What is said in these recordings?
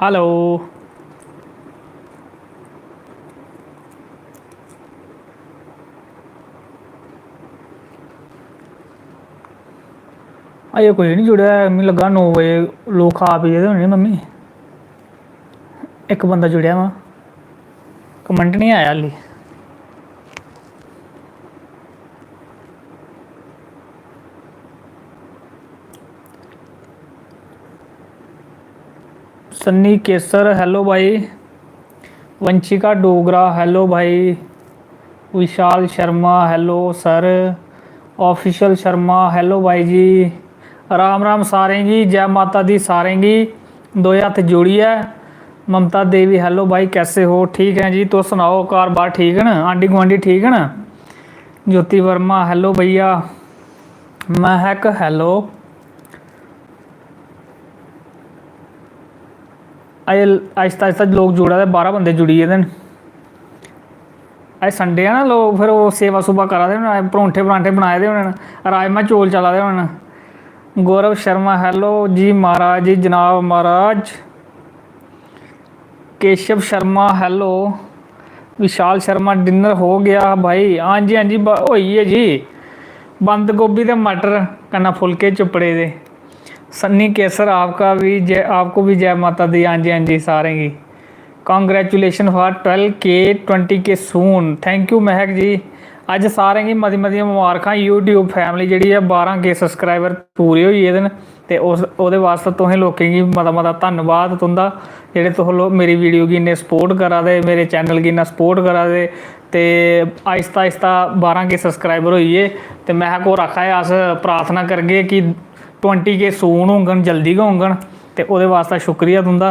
Hello. अजे कोई नहीं जुड़े, मैं लगा 9 बजे लोग खा पी गेदे होने मम्मी। एक बंदा जुड़िया वा, कमेंट नहीं आया हाली। सन्नी केसर हेलो भाई। वंशिका डोगरा हेलो भाई। Vishal Sharma hello sir. Official Sharma hello भाई जी। राम राम सारें जी, जय माता दी सारें गी। दो हथ जोड़िए। ममता देवी हेलो भाई, कैसे हो? ठीक है जी, तो सुनाओ घर बार ठीक है ना? आंडी गुआंढी ठीक है ना? ज्योति वर्मा हेलो भैया। महक हेलो। अज आहिस्ता आहिस्ता लोग जुड़ा दे, 12 बंदे जुड़ी गेदे न। अज संडे है ना, लोग फिर वो सेवा सूवा करा दे होने, परौंठे परांठे बनाए दे होने, राजमा चौल चला दे होने। गौरव शर्मा हेलो जी महाराज जी, जनाब महाराज। केशव शर्मा हेलो। विशाल शर्मा डिनर हो गया भाई? हाँ जी हाँ जी, होई है जी। बंद गोभी ते मटर कन्नै फुलके चुपड़े दे। सन्नी केसर आपका भी जय, आपको भी जय माता दी। हाँ जी हाँ जी सारें की। Congratulation for 12K 20K soon. Thank you महक जी। अज सारें की मती मती मुबारकां। यूट्यूब फैमिली जी है 12K सबसक्राइबर पूरे हो गेदे न, ते उस ओहदे वास्ते तुसें लोकें गी मता मता धन्नवाद तुंदा, जेह्ड़े तुस लोग मेरी वीडियो की इन्ने सपोर्ट करा दे, मेरे चैनल की इन्ना सपोर्ट करा दे। ते आहिस्ता आहिस्ता 12K सबसक्राइबर होइए, ते मैं होर आखा अस प्रार्थना करगे कि 20K सून होङन, जल्दी गै होङन, ते ओहदे वास्ते शुक्रिया तुंदा।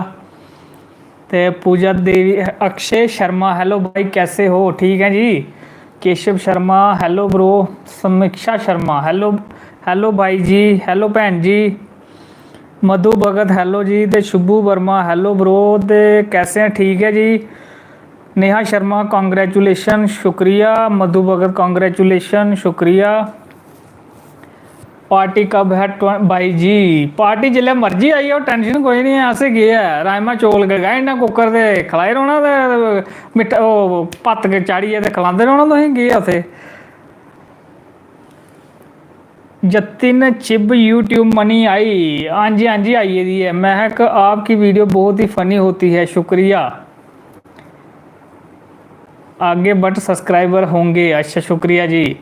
ते पूजा देवी, अक्षय शर्मा हेलो भाई, कैसे हो? ठीक है जी। Keshav Sharma hello bro. Samiksha Sharma hello. Hello भाई जी, हेलो भैन जी। मधु भगत हेलो जी। ते शुभू वर्मा हेलो ब्रो। ते कैसे हैं? ठीक है जी। नेहा शर्मा कॉन्ग्रेचुलेशन, शुक्रिया। मधु भगत कॉन्ग्रेचुलेशन, शुक्रिया। पार्टी कब है भाई जी? पार्टी जिल्लै मर्जी आई जाओ, टेंशन कोई नहीं है। अस गे है राजमा चौल गए इन्ना कुकर ते खलाए रौह्ना, ते मिट्ठा ओह् भत्त चाढ़ियै ते खलांदे रौह्ना तुसें। गे उत्थे Jatin Chib YouTube money I. हाँ जी हाँ जी आई गेदी है। महक आपकी वीडियो बहुत ही फनी होती है, शुक्रिया। आगे बट सब्सक्राइबर होंगे? अच्छा शुक्रिया जी।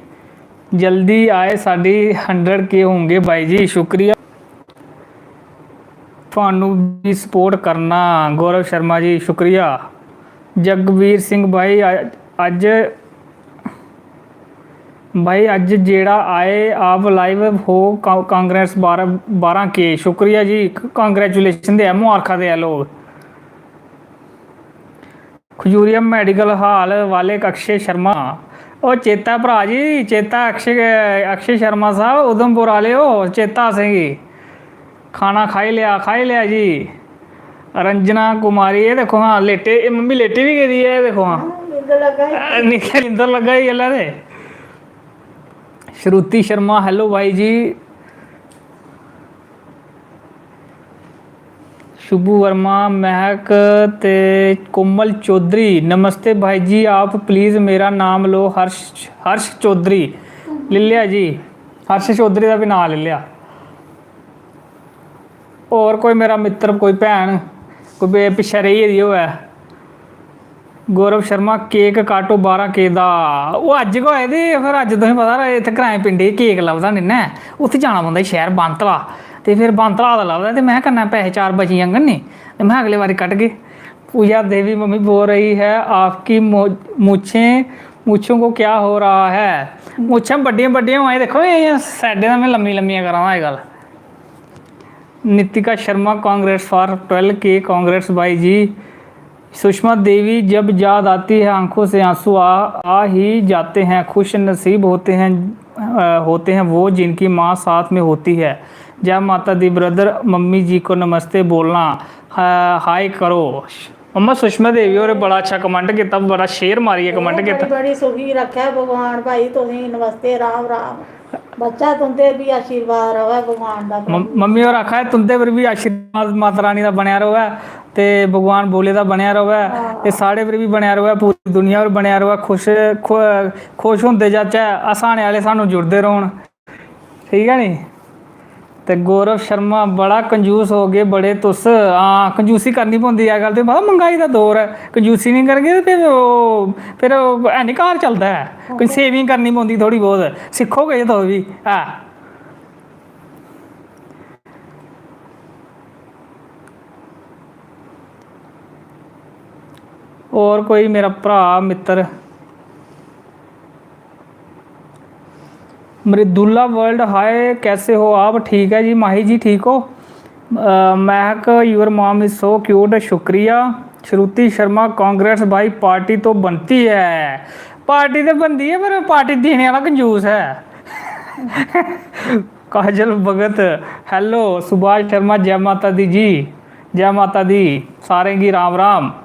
जल्दी आए, साड़ी 100K होंगे भाई जी, शुक्रिया। थानू भी सपोर्ट करना। गौरव शर्मा जी शुक्रिया। जगवीर सिंह भाई अज भाई अज जेड़ा आए आप लाइव हो, कांग्रेस 12K, शुक्रिया जी। कांग्रेचुलेशन दे मुबारखा दे लोग। खजूरिया मेडिकल हॉल वाले अक्षय शर्मा, ओ चेता भरा जी, चेता अक्षय शर्मा साहब उधमपुर वाले हो, चेता असेंगी। खाना खाई लिया जी। रंजना कुमारी, ये देखो हाँ लेटे, मम्मी लेटी भी गेदी है, देखो हाँ नींदर लगा ही गल्ला ते। श्रुति शर्मा हेलो भाई जी। शुभू वर्मा, महक ते कोमल चौधरी नमस्ते भाई जी। आप प्लीज़ मेरा नाम लो। हर्ष चौधरी ले लिया जी। हर्ष चौधरी का भी नाम ले लिया। और कोई मेरा मित्र, कोई भैन, कोई पिछे रही गेदी होऐ? गौरव शर्मा केक काटो 12K दा। वो अज गै होए ते फिर अज तुसें पता इत्थै ग्राएं पिंडें केक लभदा निं ना, उत्थै जाना पौंदा शैह्र बानतला, ते फिर बानतला दा लभदा, ते मैं कन्नै पैसे 4 बची जाङन नी, ते मैं अगले बारी कटगे। पूजा देवी मम्मी बोल रही है आपकी मूछों को क्या हो रहा है? मूछां बड्डियां बड्डियां होआ, देखो ये साइडें दा मैं लम्मी लम्मियां करा दा अजकल। नितिका शर्मा कांग्रेस फॉर 12K, कांग्रेस भाई जी। सुषमा देवी, जब याद आती है आंखों से आंसू आ ही जाते हैं, खुश नसीब होते हैं वो जिनकी माँ साथ में होती है। जय माता दी ब्रदर। मम्मी जी को नमस्ते बोलना, हाय करो। मम्मा सुषमा देवी और बड़ा अच्छा कमेंट किया, बड़ा शेयर मारिए कमेंट किया। बड़ी सुखी रखे भगवान भाई तुसीं, नमस्ते राम राम। बच्चा तुंदे भी आशीर्वाद रहे भगवान दा। मम्मी और आखा है तुंदे पर भी आशीर्वाद माता रानी का बनया रहे। ਤੇ ਭਗਵਾਨ ਭੋਲੇ ਦਾ ਬਣਿਆ ਰਵੇ ਤੇ ਸਾਡੇ ਪਰ ਵੀ ਬਣਿਆ ਰਵੇ, ਪੂਰੀ ਦੁਨੀਆ ਪਰ ਬਣਿਆ ਰਵੇ, ਖੁਸ਼ ਹੁੰਦੇ ਜਾਚੇ, ਆਸਾਣੇ ਵਾਲੇ ਸਾਨੂੰ ਜੁੜਦੇ ਰਹਣ, ठीक है नी। ਤੇ ਗੌਰਵ ਸ਼ਰਮਾ ਬੜਾ ਕੰਜੂਸ ਹੋ ਗਏ ਬੜੇ ਤੁਸ, ਹਾਂ ਕੰਜੂਸੀ ਕਰਨੀ ਪੈਂਦੀ ਹੈ, ਗੱਲ ਤੇ ਪਤਾ ਮਹਿੰਗਾਈ ਦਾ ਦੌਰ ਹੈ, ਕੰਜੂਸੀ ਨਹੀਂ ਕਰਗੇ ਤੇ ਫਿਰ ਹੈ ਨਹੀਂ ਘਰ ਚੱਲਦਾ ਹੈ, ਕੋਈ ਸੇਵਿੰਗ ਕਰਨੀ ਪੈਂਦੀ ਥੋੜੀ ਬਹੁਤ, ਸਿੱਖੋਗੇ ਤਾਂ ਵੀ ਹੈ। और कोई मेरा भरा मित्र मृदुला वर्ल्ड, हाय कैसे हो आप? ठीक है जी माही जी, ठीक हो? Mehak your mom is so cute, शुक्रिया। श्रुति शर्मा कांग्रेस भाई, पार्टी तो बनती है, पार्टी तो बनती है पर पार्टी देने वाला कंजूस है। काजल भगत हेलो। सुभाष शर्मा जय माता दी जी, जय माता दी, सारे की राम राम।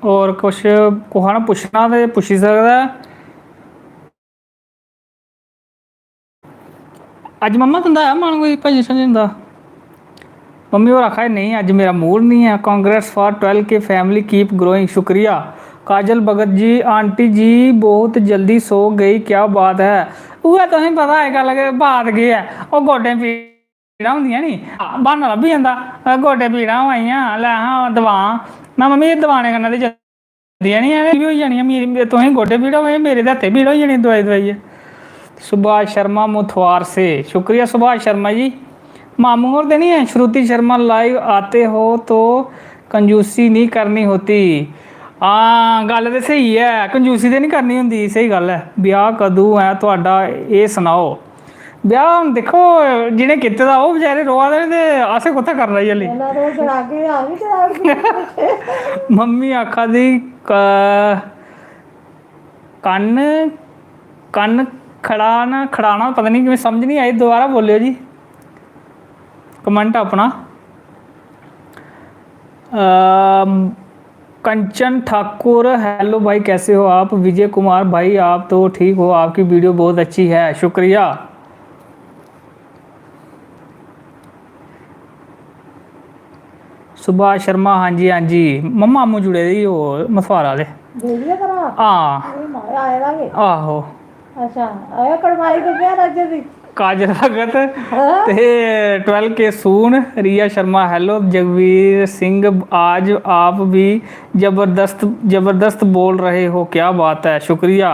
और कुछ कुछ ना पुछना तो पुछी सकता। अज मम्मा तुंदा है मन कोई भजन शजन दा? मम्मी और आखा नहीं अज मेरा मूड नहीं है। कांग्रेस फॉर 12 के फैमिली कीप ग्रोइंग, शुक्रिया। काजल भगत जी आंटी जी बहुत जल्दी सो गई, क्या बात है? वह तो नहीं पता है गल बात की है, वो गोडे पीड़ा होंदियां नी, बहाना लभी जांदा, गोडे पीड़ा होइयां लै हाँ दवा, मैं मम्मी दवाने कन्नै ते नहीं है भी हो जानी, मेरी तुसें गोडे पीड़ हो, मेरे हत्थे पीड़ हो जानी दवाई दवाइए। सुभाष शर्मा मुथवार से, शुक्रिया सुभाष शर्मा जी। मामू और तो नहीं है। श्रुति शर्मा लाइव आते हो तो कंजूसी नहीं करनी होती, हाँ गल तो सही है, कंजूसी तो नहीं करनी होंगी, सही गल है। ब्याह कदू है तुहाडा ये सुनाओ? ब्याह हम देखो जिन्हें किते दा वो बेचारे रोआ दे ते असें कुत्थै करना जी हल्ली। मम्मी आखा दी कन्न कन्न खड़ाना खड़ाना, पता नहीं कि समझ नहीं आई, दोबारा बोलियो जी कमेंट अपना। कंचन ठाकुर हेलो भाई कैसे हो आप? विजय कुमार भाई आप तो ठीक हो, आपकी वीडियो बहुत अच्छी है, शुक्रिया। सुभाष शर्मा हाँ जी हाँ जी, मम्मा मामू जुड़े दी वो मथवार वाले, हाँ आहो। अच्छा आया कड़माई के क्या राज्य दी काजल भगत ते 12 के सून। रिया शर्मा हेलो। जगवीर सिंह आज आप भी जबरदस्त बोल रहे हो, क्या बात है, शुक्रिया।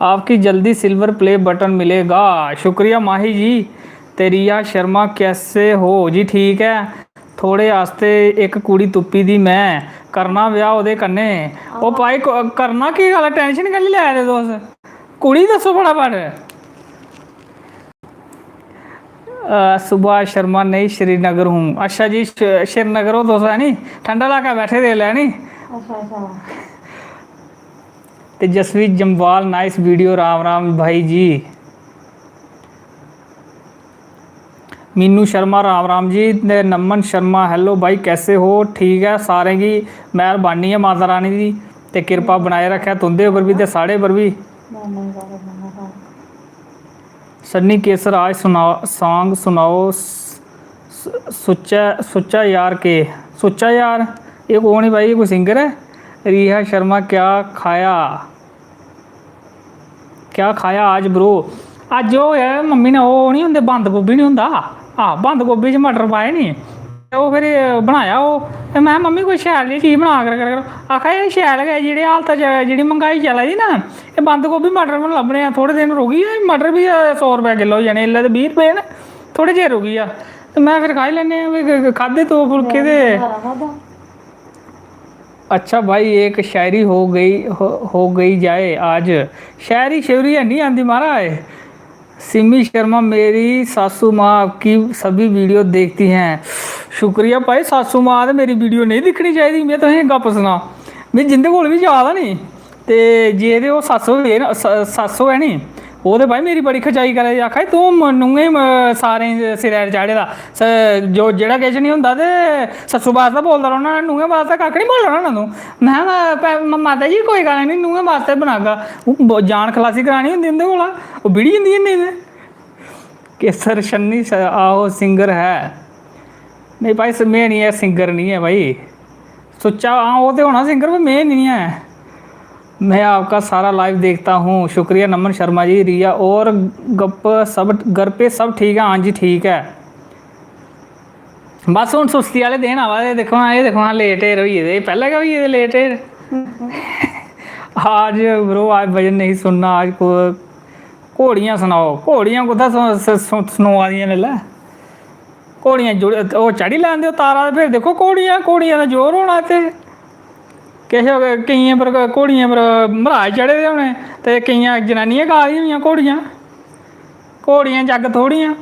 आपकी जल्दी सिल्वर प्ले बटन मिलेगा, शुक्रिया माही जी। ते रिया शर्मा कैसे हो जी? ठीक है, थोड़े आस्ते एक कुड़ी तुप्पी दी मैं करना ब्याह ओदे कन्ने, ओ भाई करना की गल, टेंशन कल्ली लै दे दोस्त, कुड़ी दसो फटाफट। सुभाष शर्मा नहीं श्रीनगर हूँ, अच्छा जी श्रीनगर हो दोस्त है नी, ठंडा इलाका बैठे दे लै नी। ते जसवीर जम्वाल नाइस वीडियो, राम राम भाई जी। मीनू शर्मा राम राम जी। नमन शर्मा हेलो भाई कैसे हो? ठीक है, सारे की मेहरबानी है माता रानी की ते कृपा बनाए रखे तुंदे उपर भी ते साढ़े पर भी। सन्नी केसर आज सुनाओ सॉन्ग सुनाओ, सुच्चा यार के, सुच्चा यार ये कौन है भाई, ये कोई सिंगर है? रिया शर्मा क्या खाया आज ब्रो? अज वो है मम्मी ने वो नहीं होंगे बंद गोभी नहीं होंगे, हाँ बंद गोभी च मटर पाए नी, वो फिर बनाया वो, मैं मम्मी कोई शैल जी चीज़ बना कर आखा ये शैल है जी हालत जी महंगाई चला दी ना, ये बंद गोभी मटर मैं लभने थोड़े दिन रुकी है, मटर भी 100 रुपये किलो हो जाने, इल्ले तो 20 रुपये न, थोड़े चिर रुकी आ तो मैं फिर खाई लैने खाधे 2 फुलके दे। अच्छा भाई एक शायरी हो गई जाए आज, शायरी शेवरी है नहीं आती महाराज। सिमी शर्मा मेरी सासू माँ आपकी सभी वीडियो देखती हैं, शुक्रिया भाई। सासू माँ तो मेरी वीडियो नहीं दिखनी चाहिए, मैं तुसें गप्प सुना, मैं जिंदे कोल भी जा दा नी ते जे वो सस्स है नी ਉਹ ਤੇ ਭਾਈ ਮੇਰੀ ਬੜੀ ਖਚਾਈ ਕਰੇ ਆਖਾ ਤੂੰ ਮੈਨੂੰ ਹੀ ਸਾਰੇ ਸਿਰੇ ਚਾੜੇ ਦਾ ਜੋ ਜਿਹੜਾ ਕੁਝ ਨਹੀਂ ਹੁੰਦਾ ਤੇ ਸੱਸੂ ਵਾਸਤੇ ਬੋਲਦਾ ਰਹਿਣਾ ਨੂੰਹਾਂ ਵਾਸਤੇ ਕੱਖ ਨਹੀਂ ਬੋਲਣਾ ਉਹਨਾਂ ਨੂੰ। ਮੈਂ ਮਾਤਾ ਜੀ ਕੋਈ ਗੱਲ ਨਹੀਂ ਨੂੰਹਾਂ ਵਾਸਤੇ ਬਣਾਗਾ ਉਹ ਜਾਨ ਖਲਾਸੀ ਕਰਾਣੀ ਹੁੰਦੀ ਉਹਦੇ ਕੋਲ ਉਹ ਬਿੜੀ ਜਾਂਦੀ ਇੰਨੇ ਨੇ। केसर शन्नी आओ सिंगर है नहीं भाई मैं नहीं है सिंगर नहीं है भाई सोचा हाँ वो तो होना सिंगर पर मैं नहीं है। मैं आपका सारा लाइव देखता हूँ शुक्रिया नमन शर्मा जी। रिया और गप सब घर पे सब ठीक है? हाँ जी ठीक है बस हूँ सुस्ती वाले दिन आवा दे देखो हाँ ये देखो हाँ लेट एयर होई गेदे पहले क्या होई गेदे लेट एयर आज ब्रो आज भजन नहीं सुनना आज को घोड़ियाँ सुनाओ। घोड़ियाँ कुत्थै सनोआ दियां ले घोड़ियाँ जुड़ ओह् चढ़ी लैंदे तारा फिर देखो घोड़ियाँ दा जोर होना ते किश केइयें पर घोड़ियें पर मराज चढ़े दे होने ते केइयां जनानियां गा दी होनियां घोड़ियां जग थोड़ियां।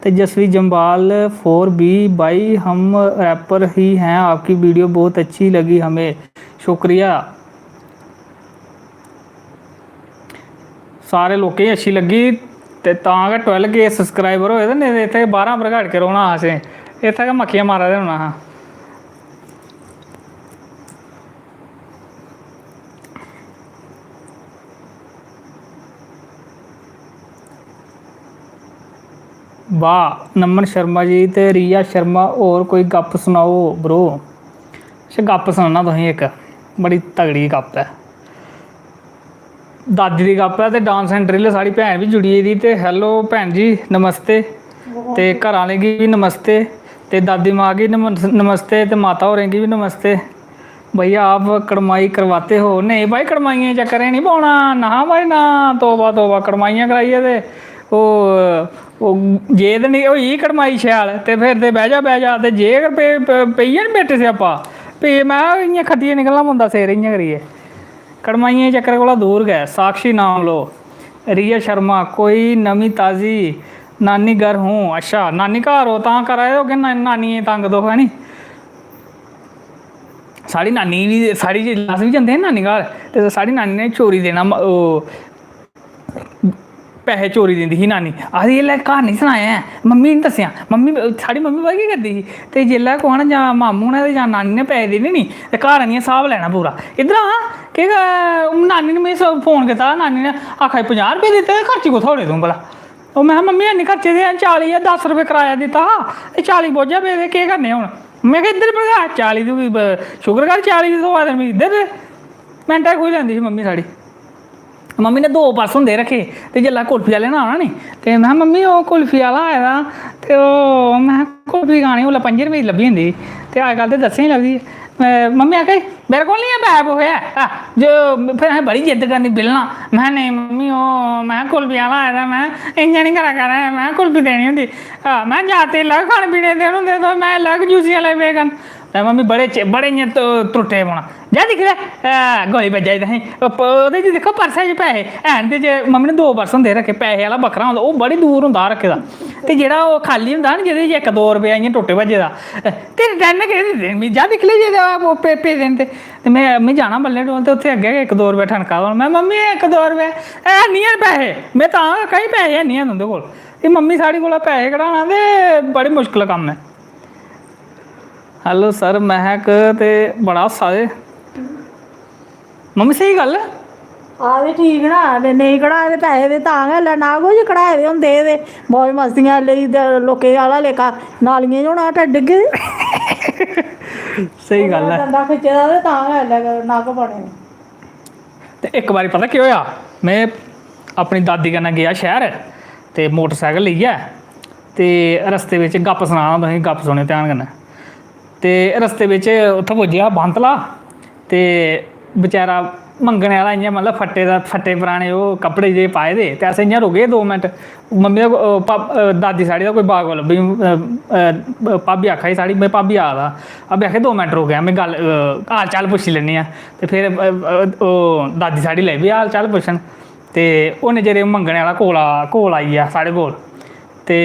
तेजस्वी जम्बाल 4B भाई हम रैपर ही हैं आपकी वीडियो बहुत अच्छी लगी हमें शुक्रिया। सारे लोगों की अच्छी लगी तो 12K सबसक्राइबर होए तो नहीं इतने 12 पर घट के रोना असें इतना गै मक्खियां मारा दे होना हा। वाह नमन शर्मा जी ते रिया शर्मा और कोई गप सुनाओ ब्रो। अच्छा गप सुनाना तुसें एक बड़ी तगड़ी गप है दादी की गप है तो डांस एंड ड्रिल साड़ी भैन भी जुड़ी गेदी ते हेलो भैन जी नमस्ते ते घर आह्लें गी भी नमस्ते ते दादी माँ की नमस्ते ते माता होरें गी भी नमस्ते। भैया आप कड़माई करवाते हो? नहीं भाई कड़माइयां चक्कर नहीं पौना ना भाई ना तोबा तोबा कड़माइयां कराइए ते ओह् जे ते नहीं होई कड़माई शैल ते फिर ते बह जा ते जे अगर पेई जान बेटे स्यापा भी मैं इ'यां खद्दियै निकलना पौंदा सिर इ'यां करियै कड़माइयें चक्कर कोला दूर गै। साक्षी नाम लो। रिया शर्मा कोई नमी ताज़ी नानी घर हूँ? अच्छा नानी घर हो तां करा दे होगे नानियें तंग तुस है नी साढ़ी नानी भी साढ़ी अस भी जंदे नानी घर ते साढ़ी नानी ने चोरी देना पैसे चोरी दिंदी ही नानी आखदी एल्लै घर नहीं सनाया ऐ मम्मी ने दस्सेआ मम्मी साढ़ी मम्मी पता केह् करदी ही ते जेल्लै कुहै जां मामू ने जां नानी ने पैसे देने नी ते घर आनियै स्हाब लैना पूरा इद्धर आ केह् नानी ने मिगी फोन कीता नानी ने आखा 50 रुपये दित्ते ते खर्ची कुत्थै होने तूं भला ओह् मैं मम्मी हैनी खर्चे दे 40 या 10 रुपये कराया दित्ता हा ते 40 बोझा पेदे केह् करने हून मैं किहा इद्धर भगा 40 तूं शुकर कर 40 थोआ दे मिगी इद्धर मिंटा खुही लैंदी ही मम्मी साढ़ी। मम्मी ने 2 पर्स होंदे रखे ते जेल्लै कुल्फी आह्ले ने आना नी ते मैं मम्मी ओह् कुल्फी आह्ला आए दा ते ओह् मैं कुल्फी खानी उसलै 5 रपेऽ दी लब्भी जंदी ते अजकल्ल ते 10 ही लभदी मम्मी आखे मेरे को नहीं है पैसे पोहे जो फिर असें बड़ी जिद्द करनी बिलना मैं नहीं मम्मी ओह् मैं कुल्फी आह्ला आए दा मैं इ'यां नहीं करा कर मैं कुल्फी देनी होंदी मैं जाते अलग खाने पीने देने होंदे तो मैं अलग जूसी आह्ले पे करन ते मम्मी बड़े इ'यां त्रुट्टे पौना जा दिक्ख ले गोली बज्जा दी तुसें ओह्दे च दिक्खो पर्सा च पैसे हैन ते जे मम्मी ने 2 पर्स होंदे रखे पैसे आह्ला बक्खरा होंदा ओह् बड़ी दूर होंदा रखे दा ते जेह्ड़ा ओह् खाल्ली होंदा ना जेह्दे च 1-2 रपेआ इ'यां टुट्टे भज्जे दा तेरे डैड ने केह् दित्ते मिगी जा दिक्ख ले जे पे देन ते में जाना बल्ले टोल ते उत्थे अग्गें 1-2 रपेआ ठनका दा मैं मम्मी 1-2 रपेआ हैनी हैन पैसे में तां कई पैसे हैनी हैन उं'दे कोल ते मम्मी साढ़ी कोला पैसे कढाना ते बड़ी मुश्कल कम्म है। हेलो सर महक ते बड़ा हासा दे मम्मी सही गल आखदे ठीक ना नहीं कढ़ाए दे पैसे दे तां गै ना कुछ कढ़ाए दे होंदे ते मौज मस्तियां लेई लोकें आह्ला लेखा नालियें च होना ढिड्ड डिग्गे सही गल है डंडा खिच्चे दा ते तां गै नग बने ते इक बारी पता केह् होया मैं अपनी दादी कन्नै गेआ शैह्र ते मोटरसाइकल लेइयै ते रस्ते बिच गप्प सनाना तुसेंगी गप्प सुनेओ ध्यान कन्नै ते रस्ते बिच उत्थै पुज्जेआ बांतला ते बेचारा मंगने आह्ला इ'यां मतलब फट्टे पराने ओह् कपड़े जे पाए दे ते अस इ'यां रुके 2 मिंट मम्मी दा दादी साढ़ी दा कोई बाग लब्भी भाबी आखा दी साढ़ी भाबी आ दा भाबी आखे 2 मिंट रुकेआ में गल्ल हाल चाल पुच्छी लैन्ने आं ते फिर ओह् दादी साढ़ी लगी पेई हाल चाल पुच्छन ते उन्ने चिर मंगने आह्ला कोल आई गेआ साढ़े कोल ते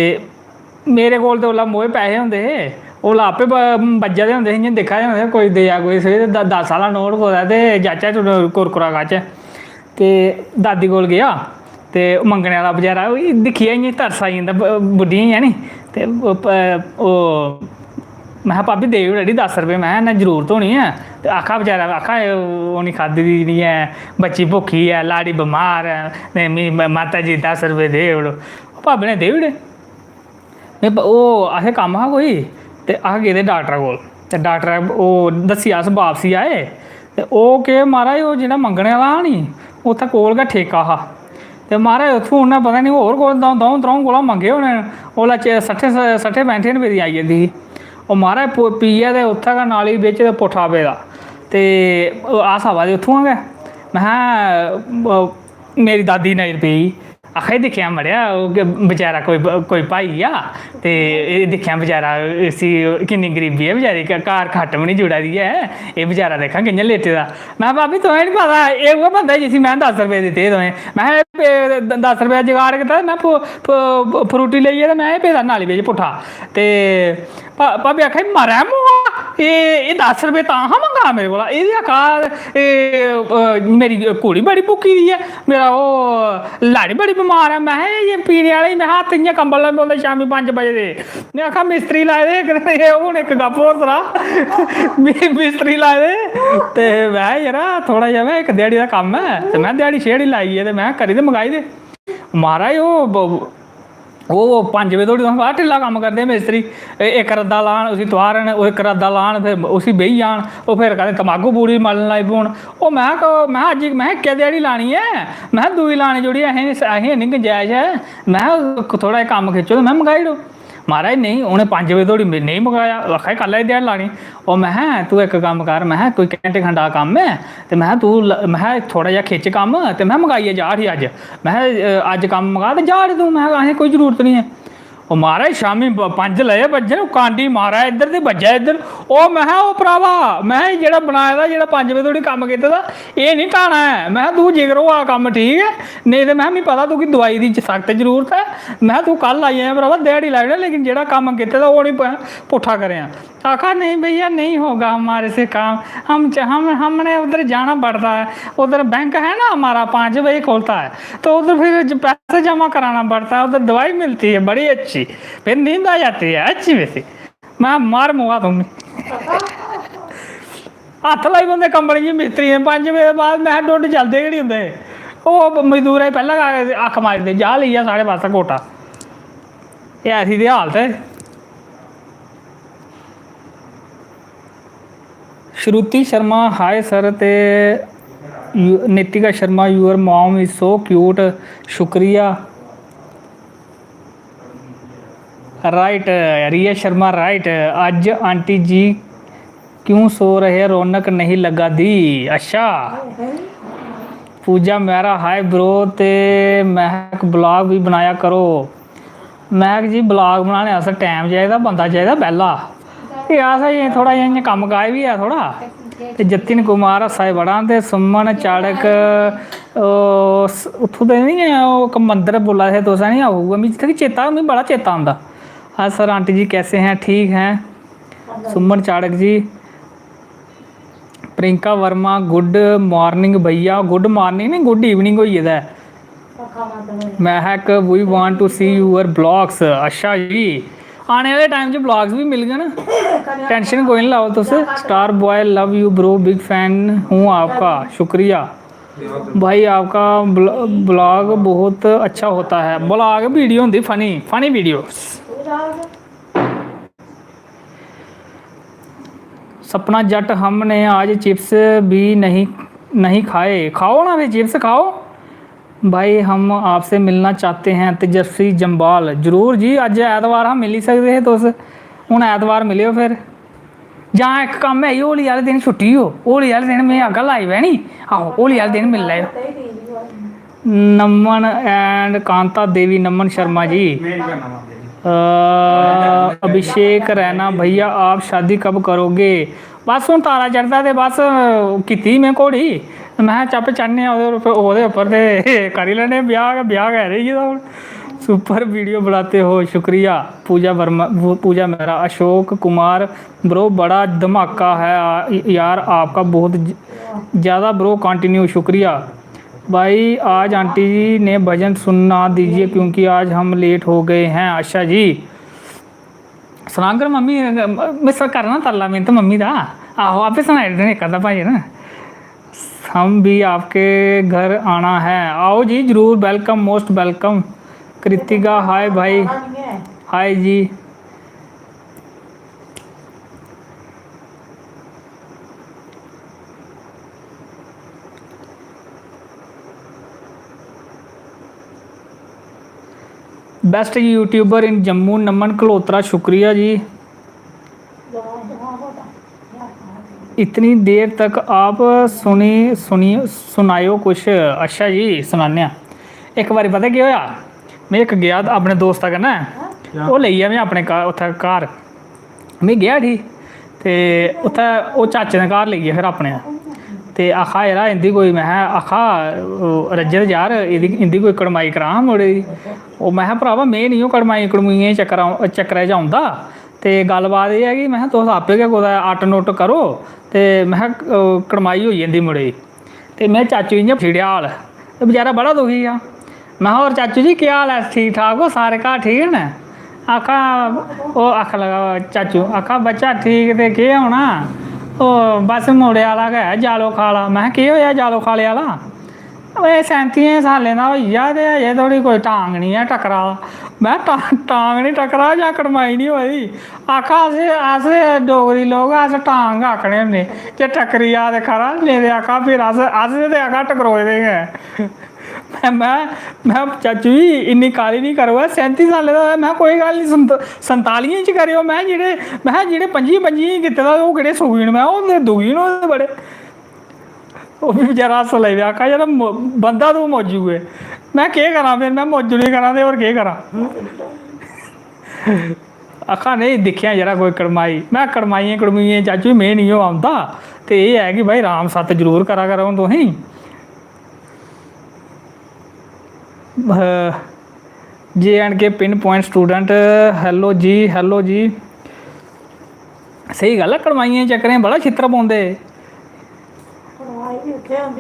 मेरे कोल ते उसलै मोए पैसे होंदे हे ਉਹ ਲਾਪੇ ਬੱਜਾ ਦੇ ਹੁੰਦੇ ਸੀ ਜਿਵੇਂ ਦੇਖਿਆ ਜਾਂਦਾ ਕੋਈ ਦੇ ਆ ਕੋਈ ਸਵੇਰੇ 10 ਵਾਲਾ ਨੋਟ ਕੋਦਾ ਤੇ ਚਾਚਾ ਕੁਰਕੁਰਾ ਗੱਚ ਤੇ ਦਾਦੀ ਕੋਲ ਗਿਆ ਤੇ ਮੰਗਣੇ ਵਾਲਾ ਬਜ਼ਾਰਾ ਉਹ ਦਿਖਿਆ ਹੀ ਤਰਸ ਆਈ ਜਾਂਦਾ ਬੁੱਢੀਆਂ ਹੈ ਨੀ ਤੇ ਉਹ मैं किहा भाभी दे डैडी 10 रुपये मैं ना जरूरत होनी है तो आखा बेचारा आखा वो नहीं खादी दी नहीं है बच्ची भुखी है लाड़ी बीमार है माता जी 10 रुपये दे ओड़ो भाभी ने दे ओड़े असें कम्म हा कोई ते अस गेदे डाक्टरै कोल ते डाक्टरै ओह् दस्सी अस वापसी आए ते ओह् केह् महाराज ओह् जेह्ड़ा मंगने आह्ला हा नी उत्थै कोल गै ठेका हा ते महाराज उत्थूं उन्नै पता नहीं होर कोल द'ऊं त्र'ऊं कोला मंगे होने ओल्लै 60 65 रपेऽ दी आई जंदी ही ओह् महाराज पीयै ते उत्थै गै नाली बिच्च पुट्ठा पेदा ते अस आवा दे उत्थुआं गै महां मेरी दादी नजर पेई आखा दिक्खेआ मड़ेआ बेचारा कोई भाई आ ते दिक्खेआ बेचारा इसी किन्नी गरीबी है बेचारी घर खट्ट भी नहीं जुड़ा दी है एह् बेचारा दिक्खा कि'यां लेटे दा मैं भाभी तुसें नहीं पता एह् उ'ऐ बंदा जिसी मैं 10 रुपये दित्ते तुसें मैं 10 रुपये जुगाड़ कीता मैं फ्रूटी लेइयै ते मैं पेदा नाली बिच्च पुट्ठा ते भाभी आखा मरै मूंहा एह् 10 रुपये तां हा मंगा मेरे कोला एह्दी आखा मेरी कुड़ी बड़ी भुक्खी दी है मेरा ओह् लाड़ी बड़ी बमार है मैं पीने आह्ले मैं हत्थ इ'यां कंबल लगी पौंदे शामीं 5 बजे दे में आखा मिस्त्री लाए दे हून इक गप्प होर सना मिस्त्री लाए दे ते मैं यरा थोड़ा जेहा मैं इक ध्याड़ी दा कम्म है ते मैं ध्याड़ी छेड़ी लाइयै ते मैं करी ते मंगाई दे महाराज ओह् 5 बजे धोड़ी तुस पता ढिल्ला कम्म करदे मिस्त्री इक रद्दा लान उसी तोआरन इक रद्दा लान फिर उसी बेही जान ओह् फिर कदें तमाकू पूड़ी मलन लगी पौन ओह् मैं अज्ज मैं इक्कै ध्याड़ी लानी ऐ मैं दूई लानी जोड़ी असें निं गुंजाइश ऐ मैं थोड़ा जेहा कम्म खिच्चो ते मैं मंगाई ओड़ो महाराज नहीं उ'नें 5 बजे धोड़ी नहीं मंगाया आखा कल ही ध्याड़ी लानी ओह् मैं तूं इक कम्म कर मैं कोई घैंटे खंडा कम्म है ते मैं तूं मैं थोड़ा जेहा खिच्च कम्म ते मैं मंगाइयै जा उठी अज्ज मैं अज्ज कम्म मंगा ते जा तूं मैं असें कोई जरूरत नहीं है ओह् महाराज शामीं 5 लगे बज्जन कांडी मारा इद्धर ते बज्जा इद्धर ओह् मैं ओह् भरावा मैं जेह्ड़ा बनाए दा जेह्ड़ा 5 बजे धोड़ी कम्म कीते दा एह् नहीं ढाना ऐ मैं तूं जिगर होआ कम्म ठीक है नेईं ते मैं मिगी पता तुगी दवाई दी सख्त जरूरत है मैं तूं कल आई जाए भरावा ध्याड़ी लाई लेकिन जेह्ड़ा कम्म कीते दा ओह् नहीं पुट्ठा करेआं आखा नहीं भैया नहीं होगा हमारे से काम हमने उधर जाना पड़ता है उधर बैंक है ना हमारा 5 बजे खोलता है तो उधर फिर पैसे जमा कराना पड़ता है उधर दवाई मिलती है बड़ी अच्छी फिर नींद आ जाती है अच्छी वैसे मैं मार मुआ तुम हत्थ लाई पौंदे कंबल जी मिस्त्री 5 बजे बाद मैं डुड्ड चलदे गै नहीं होंदे ओह् मजदूर पैह्लें अक्ख मारदे जा लेइया साढ़े पास्सै कोटा एह् ऐसी दी हालत है श्रुति शर्मा हाय सर ते Nitika Sharma your mom is so cute शुक्रिया राइट रिया शर्मा राइट अज आंटी जी क्यों सो रहे रौनक नहीं लगा दी अच्छा पूजा मेरा हाय ब्रो ते महक ब्लॉग भी बनाया करो महक जी ब्लॉग बनाने आस्तै टाइम चाहिदा बंदा चाहिदा बेह्ला एह् अस थोड़ा इ'यां कम्म काज बी है थोड़ा ते जतिन कुमार हस्सा बड़ा ते सुमन चाड़क उत्थूं दे नहीं ओह् मंदर बोला दे तुस नहीं आऊगा मिगी जित्थै चेता मिगी बड़ा चेता आंदा हाँ सर आंटी जी कैसे हैं ठीक हैं सुमन चाड़क जी प्रियंका वर्मा गुड मॉर्निंग भैया गुड मॉर्निंग नहीं गुड इवनिंग होई गेदा है Mehak we want to see your blogs अच्छा जी आने वाले टाइम च ब्लॉग्स भी मिल गए ना टेंशन कोई नहीं लाओ तुस star boy love you bro big fan हूँ आपका शुक्रिया भाई आपका ब्लॉग बहुत अच्छा होता है ब्लॉग वीडियो होती फनी वीडियो सपना जट हमने आज चिप्स भी नहीं खाए खाओ ना फिर चिप्स खाओ भाई हम आपसे मिलना चाहते हैं तेजस्वी जम्बाल जरूर जी अज ऐतवार हम मिली सकते हैं तुस हूँ ऐतवार मिलियो फिर जां एक कम्म है होली आह्ले दिन छुट्टी हो होली आह्ले दिन में अग्गा लाई बैनी आहो होली आह्ले दिन मिल लैओ नमन एंड कांता देवी नमन शर्मा जी अभिषेक रैना भैया आप शादी कब करोगे बस हूँ तारा चढ़दा ते बस कीती मैं घोड़ी मैं चप चढ़ने ओह्दे उप्पर ते करी लैने ब्याह गै रेही गेदा हूँ सुपर वीडियो बनाते हो, शुक्रिया। पूजा वर्मा, पूजा मेहरा, अशोक कुमार ब्रो बड़ा धमाका है यार आपका, बहुत ज़्यादा ब्रो, कंटिन्यू, शुक्रिया भाई। आज आंटी जी ने भजन सुना दीजिए क्योंकि आज हम लेट हो गए हैं। अच्छा जी, सुनाकर मम्मी मिस करना तला मैं तो मम्मी दा, आहो आपे सुनाई देने करता भाई ना। हम भी आपके घर आना है, आओ जी जरूर, वेलकम, मोस्ट वेलकम। कृतिका हाय भाई, हाय जी। बेस्ट यूट्यूबर इन जम्मू नमन कलोत्रा, शुक्रिया जी। इतनी देर तक आप सुनायो कुछ। अच्छा जी, सुनाने। एक बारी पता क्या होया, मैं एक गया अपने दोस्ता कन्नै, वो ले गया मैं अपने उत्थै घर, मैं गया ठी ते उत्थै ओह् चाचे दे घर लेई गेआ फिर अपने, ते आखा यरा इंदी कोई, मैं आखा रजत यार इंदी कोई कड़माई करा मुड़े दी। ओह् मैं भरावा में नहीं ओह् कड़माई कड़मुइयें चक्करै च औंदा, ते गल्लबात एह् है कि मैं तुस आपे गै कुदै अट्ट नुट्ट करो, ते मैं कड़माई होई जंदी मुड़े दी। ते में चाचू इ'यां छिड़ेआ हाल, ते बेचारा बड़ा दुखी आ। मैं होर चाचू जी केह् हाल है, ठीक ठाक हो सारे घर ठीक न? आखा ओह् आख लगा चाचू, आखा बच्चा ठीक ते केह् होना, ओह् बस मुड़े आह्ला गै जालो खाला। मैं केह् होया जालो खाले आह्ला? एह् 37 सालें दा होई गेआ ते अजें धोड़ी कोई टांग नहीं है टकरा दा। मैं टांग नहीं टकरा जां कड़माई नहीं होई? आखा अस डोगरी लोग अस टांग आखने होन्ने, जे टकरी जा ते खरा, नेईं ते आखा फिर अस ते आखा टकरोए दे गै। मैं चाचू जी इन्नी काली नहीं करो, 37 सालें दा मैं कोई गल्ल नहीं, 47 च करेओ। मैं जेह्ड़े 25 कीते दा ओह् केह्ड़े सूगी न, मैं ओह् दुखी न ओह्दे बड़े। ओह् बी बेचारा हस्सन लगी पेआ, आखा यार बंदा तू मौजू है। मैं केह् करां फिर, मैं मौजू नहीं करां ते होर केह् करां। आखा नहीं दिक्खेआ जरा कोई कड़माई, मैं कड़मुइयें चाचू में नहीं हो आंदा, ते एह् है कि भाई राम सत्त जरूर करा करो हून तुसीं। JNK pin point student, hello जी, हैलो जी। सही गल है, कड़माइयें चक्करें बड़ा छित्तर पौंदे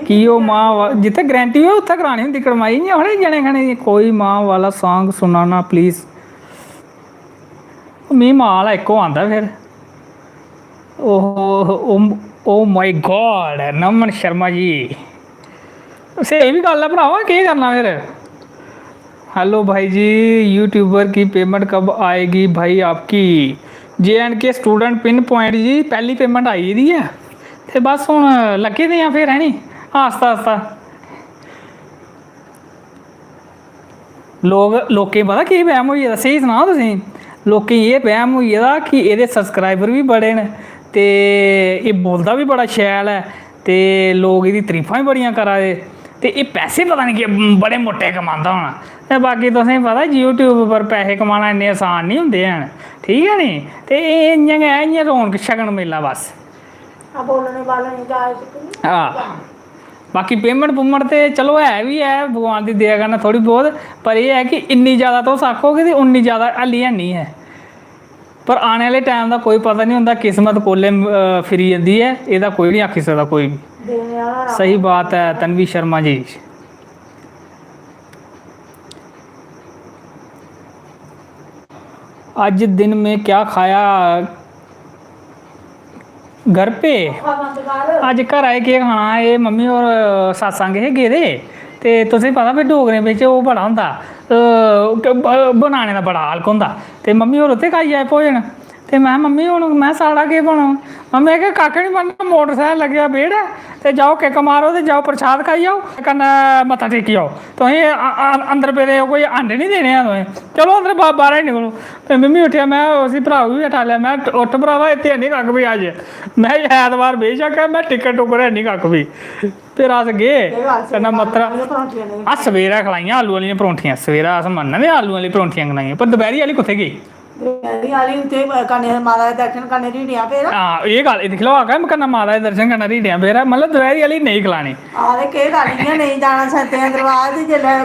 कि ओह् माँ जित्थे गारंटी हो उत्थे करानी होंदी कड़माई, इ'यां थोह्ड़े जने खने। कोई माँ वाला सॉन्ग सुनाना प्लीज़। मी माँ वाला इक्को आंदा फिर। ओ माई गॉड, नमन शर्मा जी, स्हेई भी गल है भरावा, केह् करना फिर। हेलो भाई जी, यूट्यूबर की पेमेंट कब आएगी भाई आपकी? JNK स्टूडेंट पिन पॉइंट जी, पहली पेमेंट आई गेदी है, ते बस हुण लगे दे आं फिर, है नी, आस्ता आस्ता। लोकें पता केह् वैम होई गेदा, स्हेई सनां तुसें, लोकें एह् वैम होई गेदा कि एह्दे सब्सक्राइबर भी बड़े न, ते एह् बोलदा भी बड़ा शैल है, ते लोग एह्दी तरीफां भी बड़ियां करा दे, ते एह् पैसे पता नहीं कि बड़े मोटे कमांदा होना। ते बाकी तुसें पता यूट्यूब पर पैसे कमाना इन्ने आसान नहीं होंदे हैन, ठीक है नी। ते एह् इ'यां गै इ'यां रौनक छकन मेला बस। हाँ, बाकी पेमेंट पुमेंट ते चलो है भी है, भगवान की दया कन्नै थोड़ी बहुत, पर यह है कि इन्नी ज़्यादा तुस आखोगे ते उन्नी ज़्यादा हल्ली हैनी है। पर आने आह्ले टाइम का कोई पता नहीं होंदा, किस्मत कोल्ले फिरी जंदी है, एह्दा कोई नहीं आखी सकदा कोई भी। सही बात है तनवी शर्मा जी। आज दिन में क्या खाया घर पे? अज घर आए केह् खाना, एह् मम्मी होर सत्संग हे गेदे, ते तुसें पता फिर डोगरें बिच ओह् बड़ा होंदा, बनाने दा बड़ा हल्क होंदा, ते मम्मी होर उत्थे खाई आए भोजन। ते मैं मम्मी हून मैं साढ़ा केह् बना? मम्मी आखेआ कक्ख निं बनना, मोटरसैकल लग्गेआ बेड़ ऐ, ते जाओ किक मारो ते जाओ प्रसाद खाई आओ, कन्नै मत्था टेकी आओ। तुसें अंदर पेदे कोई अंडे नहीं देने हैं तुसें, चलो अंदर बाहर ही निकलो। ते मम्मी उट्ठेआ, मैं उसी भ्राऊ बी उठालेआ, मैं उट्ठ भरावा इत्थे हैनी कक्ख भी अज्ज, मैं ऐतवार बेशक है, मैं टिकट टुकट हैनी कक्ख भी। फिर अस गे कन्नै मत्तरा, अस सवेरै खलाइयां आलू आह्लियां परौंठियां, सवेरै अस मन्नने आलू आह्ली परौंठियां खलाइयां, पर दपैह्री आह्ली कुत्थै गेई? दपैह्री आह्ली उत्थे करने माता दे दर्शन करने रीड़ियां फिर हाँ ये गल दिक्ख लो आखा मैं करना माता दे दर्शन करना रीडियां फेरा मतलब दपैह्री आह्ली नहीं खलानी आखदे केह् गल्ल इ'यां नेईं जाना संतें दे दरबार ते जेल्लै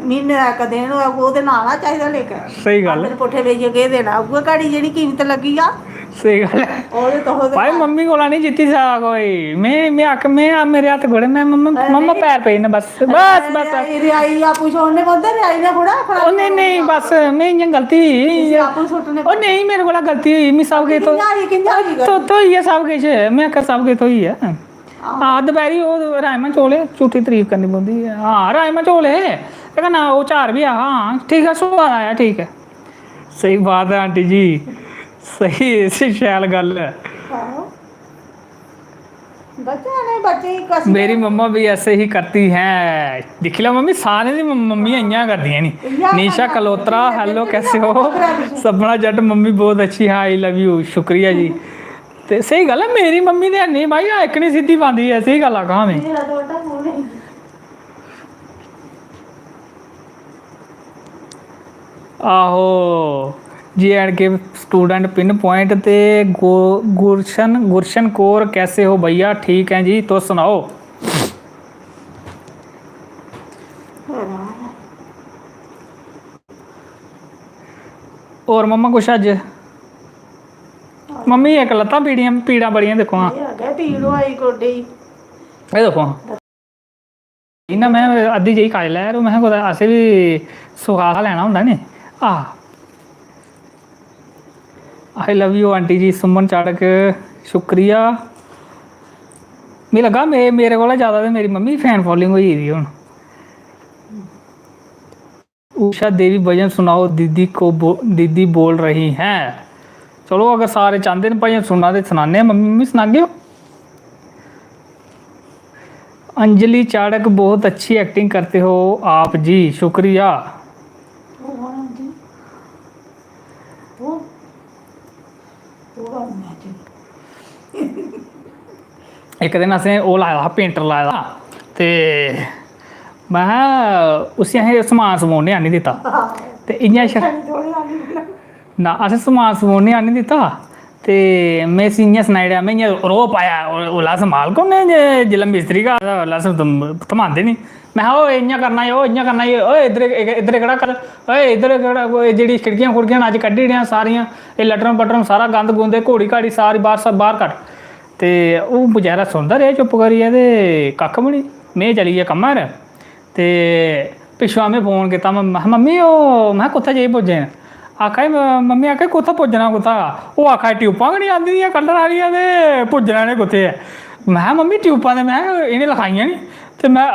म्हीने दा इक दिन होऐ ओह् ते नाना चाहिदा लेकर सही गल अंदर पुट्ठे बेइयै केह् देना उ'ऐ घड़ी जेह्ड़ी कीमत लग्गी आ सही गल है ओह् ते तुस भाई मम्मी कोला नहीं जित्ती सकदा कोई मैं आख मैं मेरे हत्थ घोड़े मैं मम्मा पैर पे ना बस बस बस रियाई आपूं छोड़ने पौंदा रियाई ने थोड़ा ओ नहीं नहीं बस मैं इ'यां गलती होई आपूं सुट्टने ओ नहीं मेरे कोला गलती होई मैं सब किश तो ही है सब किश मैं आखा सब किश होई है हाँ दपैह्री ओह् राजमा चौल झूठी तारीफ करनी पौंदी है हाँ राजमा चौल है कन्नै ओह् चार भी है हाँ ठीक है स्वाद आया ठीक है सही बात है आंटी जी सही शैल गल है मेरी मम्मा भी ऐसे ही करती हैं दिख लो मम्मी सारे दी मम्मी इ'यां करदियां नी निशा कलोत्रा हेलो कैसे हो सपना जट मम्मी बहुत अच्छी है आई लव यू शुक्रिया जी ते सही गल है मेरी मम्मी ते नहीं भाई इक नहीं सीधी पांदी है सही गल आखां मैं आहो JNK स्टूडेंट पिन पॉइंट ते गुरशन कौर कैसे हो भैया ठीक है जी तो सुनाओ और मम्मा कुछ अज मम्मी एक लत्तां पीड़ा बड़ियां देखो हाँ पीड़ होई गोड्डे ये देखो इन्ना मैं अद्धी जेही खाई लै मैं कुदै असें भी सुखा लैना होंदा नी आई लव यू आंटी जी सुमन चाड़क शुक्रिया मिगी लगा मेरे कोला ज़्यादा तो मेरी मम्मी फैन फॉलोइंग होई गेदी हूँ उषा देवी भजन सुनाओ दीदी बोल रही हैं चलो अगर सारे चाहते हैं भजन सुनना तो सुनाने मम्मी सुनागे अंजलि चाड़क बहुत अच्छी एक्टिंग करते हो आप जी शुक्रिया एक दिन असें ओह् लाए दा हा पेंटर लाए दा ते मैं उसी असें समान समून आनी दित्ता ते इ'यां ना असें समान समून नहीं आनी दित्ता ते मैं इसी इ'यां सनाई ओड़ेआ मैं इ'यां रोह् पाया ओला संभाल कौन जिसलै मिस्त्री का ओला थमांदे नहीं मैं ओह् इ'यां करना ओह् इ'यां करना ओए इद्धर केह्ड़ा कर ओए इद्धर केह्ड़ा जेह्ड़ी खिड़कियां खुड़कियां अज्ज कड्ढी ओड़ियां सारियां एह् लटरम पटरम सारा गंद गुंद घोड़ी घाड़ी सारी बाहर कट्ट ते ओह् बचैरा सुनदा रेहा चुप करियै ते कक्ख बी निं में चली गेआ कम्मै पर ते पिच्छुआं में फोन कीता मम्मी ओह् मैं कुत्थै जाई पुज्जे न आखा मम्मी आखा कुत्थै पुज्जना कुत्थै ओह् आखा ट्यूबां गै निं आंदी दियां कलर आह्लियां ते पुज्जना ने कुत्थै ऐ मैं मम्मी ट्यूबां ते मैं इ'नें लखाइयां नी ते मैं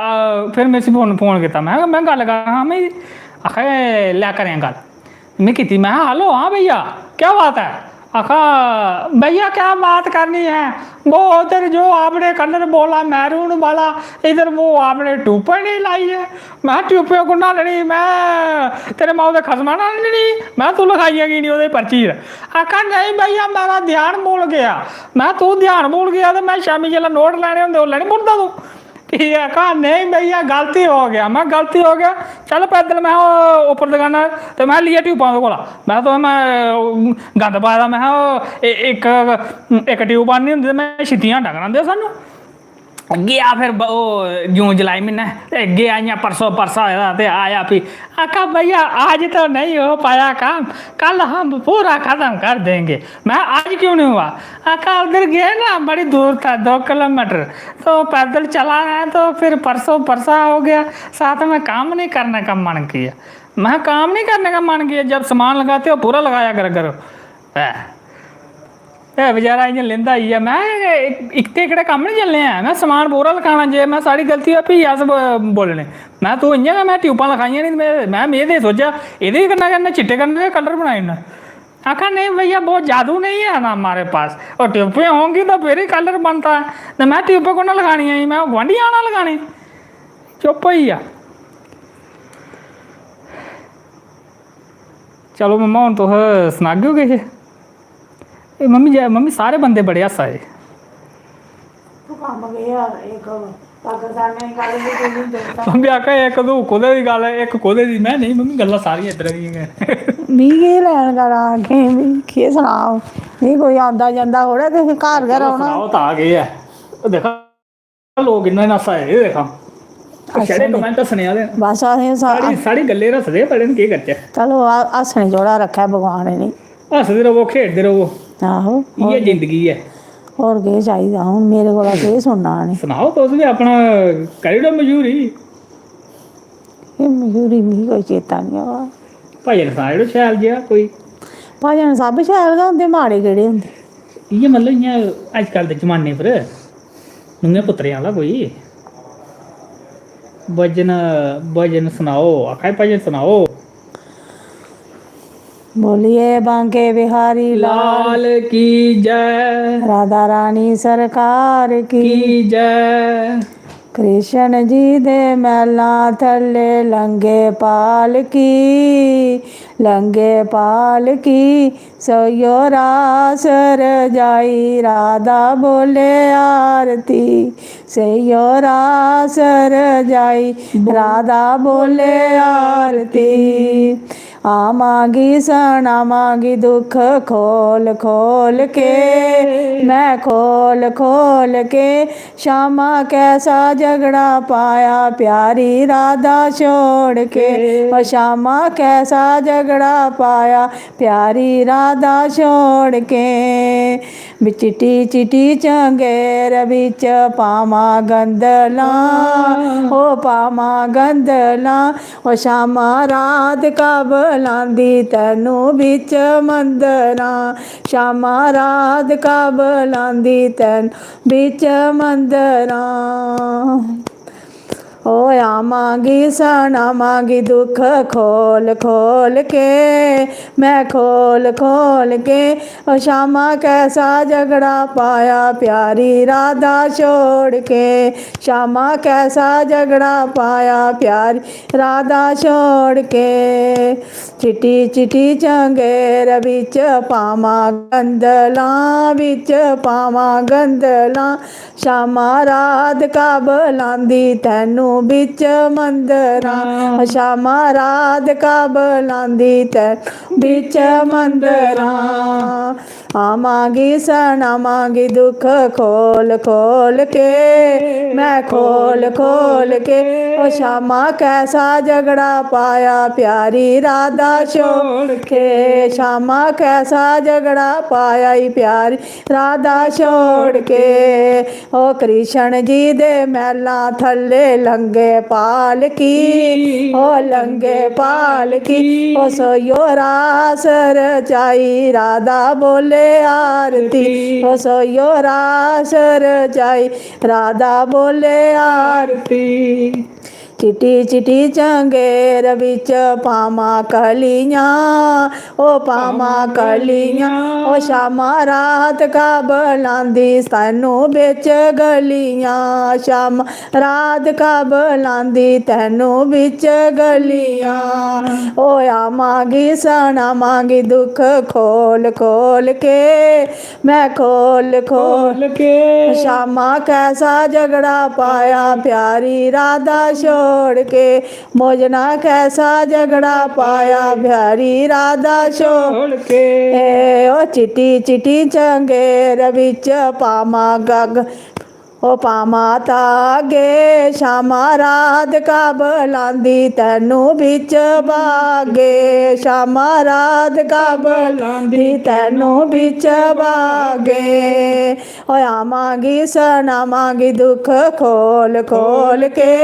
फिर में इसी फोन कीता मैं गल्ल करां मैं आखा लै करें गल्ल में कीती मैं हेलो हाँ भैया क्या बात है आखा भैया क्या बात करनी है वो उधर जो आपने कलर बोला मैरून वाला इधर वो आपने ट्यूबें नहीं लाई है मैं ट्यूबें को ना लड़ी मैं तेरे माँ के खसमा ना लड़ी मैं तू लिखाइया की नहीं वो पर्ची आखा नहीं भैया मेरा ध्यान भूल गया मैं तू ध्यान भूल गया तो मैं शामी जिला नोट लैने होंगे वो नहीं भूलता तू ठीक है कहा नहीं भैया गलती हो गया मैं गलती हो गया चल पैदल मैं ऊपर दुकाना तो मैं लिया ट्यूबां ओह्दे कोला मैं तो मैं गंद पाए दा मैं इक ट्यूब आनी होंदी ते मैं छित्तियां हांडा करांदे सानू गया फिर वो जून जुलाई महीने ते गया इ'यां परसों होया ते आया फिर आखा भैया आज तो नहीं हो पाया काम कल हम पूरा ख़त्म कर देंगे मैं आज क्यों नहीं हुआ आखा उधर गए ना बड़ी दूर था 2 किलोमीटर तो पैदल चला है तो फिर परसों हो गया साथ में काम नहीं करने का मन किया मैं काम नहीं करने का मन किया जब सामान लगाते हो पूरा लगाया करो बेचारा इ'यां लेंदा आई है मैं इक्के कम्म नहीं चलने हैं मैं समान पूरा लखाना जे मैं सारी गलती है फ्ही अस बोलने मैं तू इ'यां मैं ट्यूबां लखाइयां नहीं मैं ये सोचा एह्दे कन्नै चिट्टे कन्नै कलर बनाई ओड़ना आखा नहीं भैया बहुत जादू नहीं है ना हमारे पास और ट्यूबें होंगी तो फिर ही कलर बनता है तो मैं ट्यूबें को ना लगानियां मैं गुआंढियां आना लगानी चुप होई गेआ चलो मम्मा हुण तुस सनागे हो किश मम्मी सारे बंदे बड़े हस्सा दे तू कम्म गया इक ਪਾਕਿਸਤਾਨ ਨੇ ਗੱਲ ਵੀ ਕੋਈ ਨਹੀਂ ਦਿੱਤਾ ਮੰਮੀ ਆਖਿਆ ਇੱਕ ਦੋ ਕੋਦੇ ਦੀ ਗੱਲ ਹੈ ਇੱਕ ਕੋਦੇ ਦੀ। ਮੈਂ ਨਹੀਂ ਮੰਮੀ ਗੱਲਾਂ ਸਾਰੀਆਂ ਇੱਧਰ ਦੀਆਂ ਵੀ ਕੀ ਲੈਣ ਕਰਾਂ ਕਿ ਵੀ ਕੀ ਸੁਣਾਓ ਨਹੀਂ ਕੋਈ ਆਉਂਦਾ ਜਾਂਦਾ ਹੋੜਾ ਤੇ ਘਰ ਘਰ ਆਉਣਾ ਸੁਣਾਓ ਤਾਂ ਆ ਗਏ ਆ। ਉਹ ਦੇਖਾ ਲੋਕ ਇੰਨਾ ਨਸਾ ਹੈ ਦੇਖਾ ਛੜੇ ਕਮੈਂਟ ਸੁਣਿਆ ਦੇ ਬਸ ਅਸੀਂ ਸਾਰੀ ਸਾਰੀ ਗੱਲੇ ਰਸਦੇ ਪੜੇ ਨੇ ਕੀ ਕਰਚਾ। ਚਲੋ ਹੱਸਣੇ ਜੋੜਾ ਰੱਖਿਆ ਭਗਵਾਨ ਨੇ ਹੱਸਦੇ ਰਹੋ ਖੇਡਦੇ ਰਹੋ ਆਹੋ ਇਹ ਜ਼ਿੰਦਗੀ ਹੈ। ਹੋਰ ਕੀ ਚਾਹੀਦਾ ਹੁਣ ਮੇਰੇ ਕੋਲ ਕੀ ਸੁਣਨਾ ਨੇ ਸੁਣਾਓ ਤੁਸੀਂ ਵੀ ਆਪਣਾ ਕਰੀਡੋ ਮਜ਼ਦੂਰੀ ਇਹ ਮਜ਼ਦੂਰੀ ਵੀ ਕੋਈ ਚੇਤਾ ਨਹੀਂ ਆ ਭਜਨ ਸੁਣਾ ਜਿਹੜਾ ਸ਼ੈਲ ਜਿਹਾ ਕੋਈ ਭਜਨ ਸਭ ਸ਼ੈਲ ਦਾ ਹੁੰਦੇ ਮਾੜੇ ਕਿਹੜੇ ਹੁੰਦੇ ਇਹ ਮਤਲਬ ਇਆਂ ਅੱਜ ਕੱਲ ਦੇ ਜ਼ਮਾਨੇ ਪਰ ਨੂੰਗੇ ਪੁੱਤਰਿਆਂ ਵਾਲਾ ਕੋਈ भजन सुनाओ आखा भजन सुनाओ। बोलिए बांके बिहारी लाल की जय राधा रानी सरकार की जय। कृष्ण जी दे मैला थले लंगे पाल की सोयो रास रजाई राधा बोले आरती सयो रास रजाई राधा बोले आरती आमागी सनामागी दुख खोल खोल के मैं खोल खोल के श्यामा कैसा झगड़ा पाया प्यारी राधा छोड़ के और श्यामा कैसा झगड़ा पाया प्यारी राधा छोड़ के चिटी चिटी चंगेर बिच पामा गंदला ओ पामा गंदला ओ श्यामा रात कब लांदी तैनू बिच मंदरा श्यामा रात कब लांदी तैन बिच मंदरा ओ आमागी सनामागी दुख खोल खोल के मैं खोल खोल के ओ श्यामा कैसा झगड़ा पाया प्यारी राधा छोड़ के श्यामा कैसा झगड़ा पाया प्यारी राधा छोड़ के चिटी चिटी चंगेर बिच पामा गंदला बिच पामा गंदला श्यामा रात कब लांदी तैनू बिच मंदरा श्यामा रात कब लांदी तैन बिच मंदरा आमागी सनामागी दुख खोल खोल के मैं खोल खोल के ओ श्यामा कैसा झगड़ा पाया प्यारी राधा छोड़ के श्यामा कैसा झगड़ा पाया प्यारी राधा छोड़ के ओ कृष्ण जी दे मैला थले लंगे पाल की ओ लंगे पाल की ओ सोयो रास रचाई राधा बोले आरती ओ सोयो रास रचाई राधा बोले आरती चिटी चिटी चंगेर बिच पामा कलियां ओ पामा कलियां ओ श्यामा रात कब लांदी तैनू बिच गलियां श्यामा रात कब लांदी तैनू बिच गलियां ओ आमागी सनामागी दुख खोल खोल के मैं खोल खोल के श्यामा कैसा झगड़ा पाया प्यारी राधा छोड़ के मोजना कैसा झगड़ा पाया प्यारी राधा छोड़ के ओ चिटी चिटी चंगेर बिच पामा गग ओ पामा तागे श्यामा रात कब लांदी तैनू बिच बागे श्यामा रात कब लांदी तैनू बिच बागे ओ आमागी सनामागी दुख खोल खोल के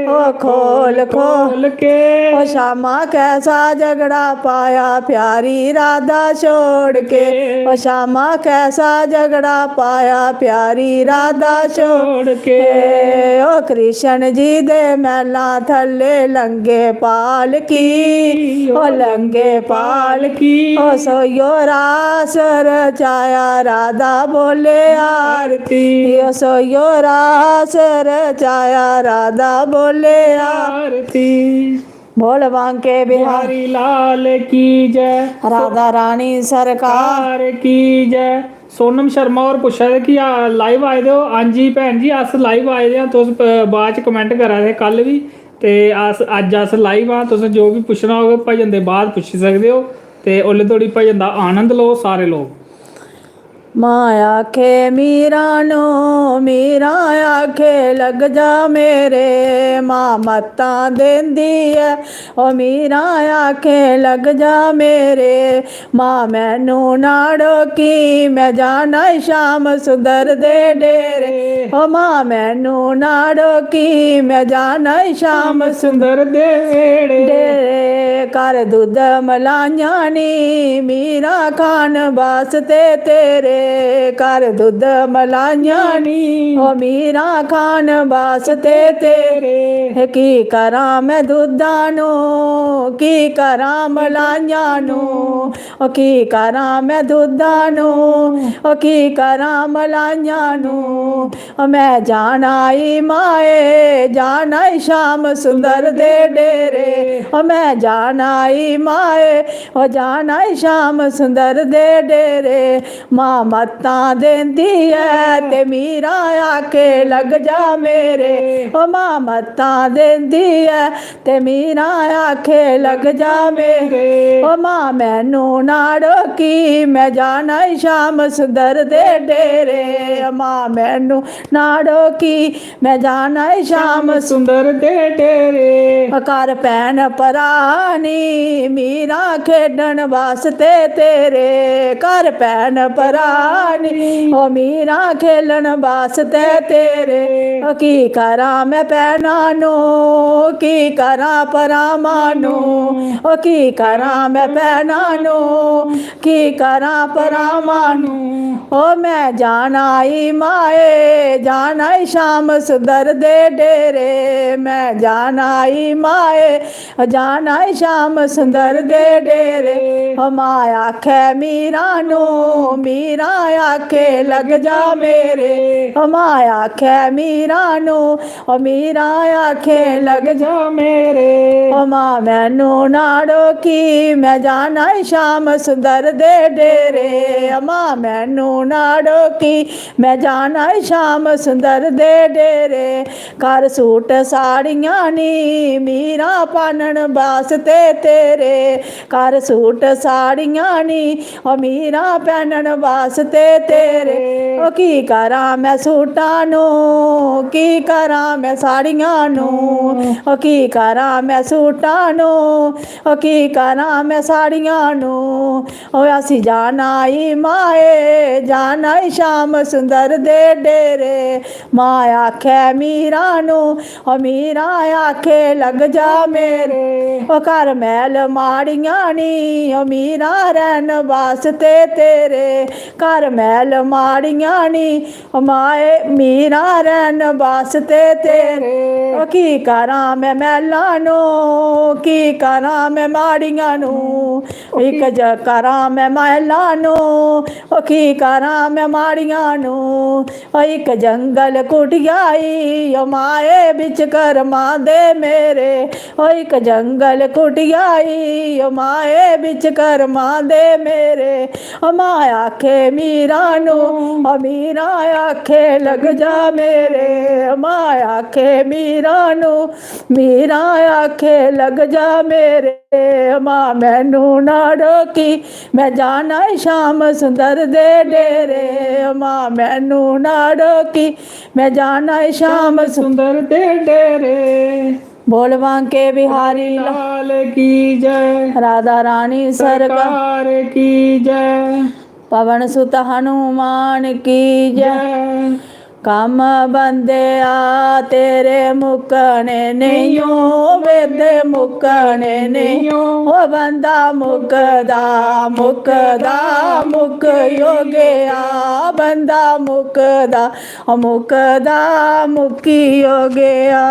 ओ खोल खोल के ओ श्यामा कैसा झगड़ा पाया प्यारी राधा छोड़ के ओ श्यामा कैसा झगड़ा पाया प्यारी राधा छोड़ के ओ कृष्ण जी दे मैला थले लंगे पाल की ओ लंगे पाल की ओ सोयो रास रचाया राधा बोले आरती ओ सोयो रास रचाया राधा बोले आरती बोल बांके बिहारी बिहारी लाल की जय राधा रानी सरकार कार की जय। सोनम शर्मा होर पुच्छा दे कि लाइव आए दे हो। हां जी भैन जी अस लाइव आए दे आं। तुस बाद च कमेंट करा दे कल भी ते अस अज्ज अस लाइव आं। तुसें जो भी पुच्छना होग भजन दे बाद पुच्छी सकदे हो ते ओल्ले धोड़ी भजन दा आनंद लो सारे लोग। माँ आखे मीरा नो मीरा आखे लग जा मेरे माँ मत्ता देंदी है ओ मीरा आखे लग जा मेरे माँ मैनू नाड़ो की मैं जाना शाम सुधर दे डेरे ओ माँ मैनू नाड़ो की मैं जाना शाम सुंदर देड़े डेरे कर दुध मलाइया नी मीरा खान वास्ते तेरे कर दुध मलाइया नी ओ मीरा खान वास्ते तेरे की करा मैं दुधा नो की करा मलाइया नो ओ की करा मैं दुधा नो ओ की करा मलाइया नो ओ मैं जाना ई माए जाना ई शाम सुंदर दे डेरे ओ मैं जाना ई माए ओ जाना ई शाम सुंदर दे डेरे माँ मत्ता देंदी है ते मीरा आके लग जा मेरे ओ माँ मत्ता देंदी है ते मीरा आके लग जा मेरे ओ माँ मैनू नाड़ो की मैं जाना ई शाम सुंदर दे डेरे ओ माँ मैनू नाड़ो की मैं जाना ई शाम सुंदर दे डेरे कर भैन भरानी मीरा खेडन वास्ते तेरे कर भैन भरानी ओ मीरा खेलन वास्ते तेरे ओ की करा मैं भैना नो की करा भरावां नो ओ की करा मैं भैना नो की करा भरावां नो ओ मैं जाना ई माए जाना ई शाम सुंदर दे डेरे मैं जाना ई माए जाना ई शाम सुंदर दे डेरे ओ माँ आखे मीरा नो मीरा आखे लग जा मेरे ओ माँ आखे मीरा नो ओ मीरा आखे लग जा मेरे ओ माँ मैनू नाड़ो की मैं जाना ई शाम सुंदर दे डेरे ओ माँ मैनू नाड़ो की मैं जाना ई शाम सुंदर दे डेरे कर सूट साड़ियां नी मीरा पानन वास्ते तेरे कर सूट साड़ियां नी ओ मीरा पहनन वास्ते तेरे ओ की करा मैं सूटां नू की करा मैं साड़ियां नू ओ की करा मैं सूटां नू ओ की करा मैं साड़ियां नू ओ असी जाना ई माए जाना ई शाम सुंदर दे डेरे माँ आखे मीरा नो ओ मीरा आखे लग जा मेरे ओ कर मैल माड़ियां नी ओ मीरा रहन वास्ते तेरे कर मैल माड़ियां नी ओ माए मीरा रहन वास्ते तेरे ओ की करा मैं मैला नो की करा मैं माड़ियां नू एक ज करा मैं मैला नो ओ की करा मैं माड़ियां नू ओ एक जंगल कुटियाई ओ माए बिच कर्मा दे मेरे ओ एक जंगल कुटियाई ओ माए बिच कर्मा दे मेरे ओ माँ आखे मीरा नो ओ मीरा आखे लग जा मेरे ओ माँ आखे मीरा नो मीरा आखे लग जा मेरे ओ माँ मैनू नाड़ो की मैं जाना ई शाम सुंदर दे डेरे ओ माँ मैनू नाड़ो की मैं जाना ई शाम सुंदर दे डेरे बोल बांके बिहारी लाल की जय राधा रानी सरकार सरकार की जय पवन सुत हनुमान की जय जय कम बंदे आ तेरे मुकने नहीं वेद मुकने नहीं ओ बंदा मुकदा मुकदा मुक योगे आ बंदा मुकदा मुकदा मुकी योगे आ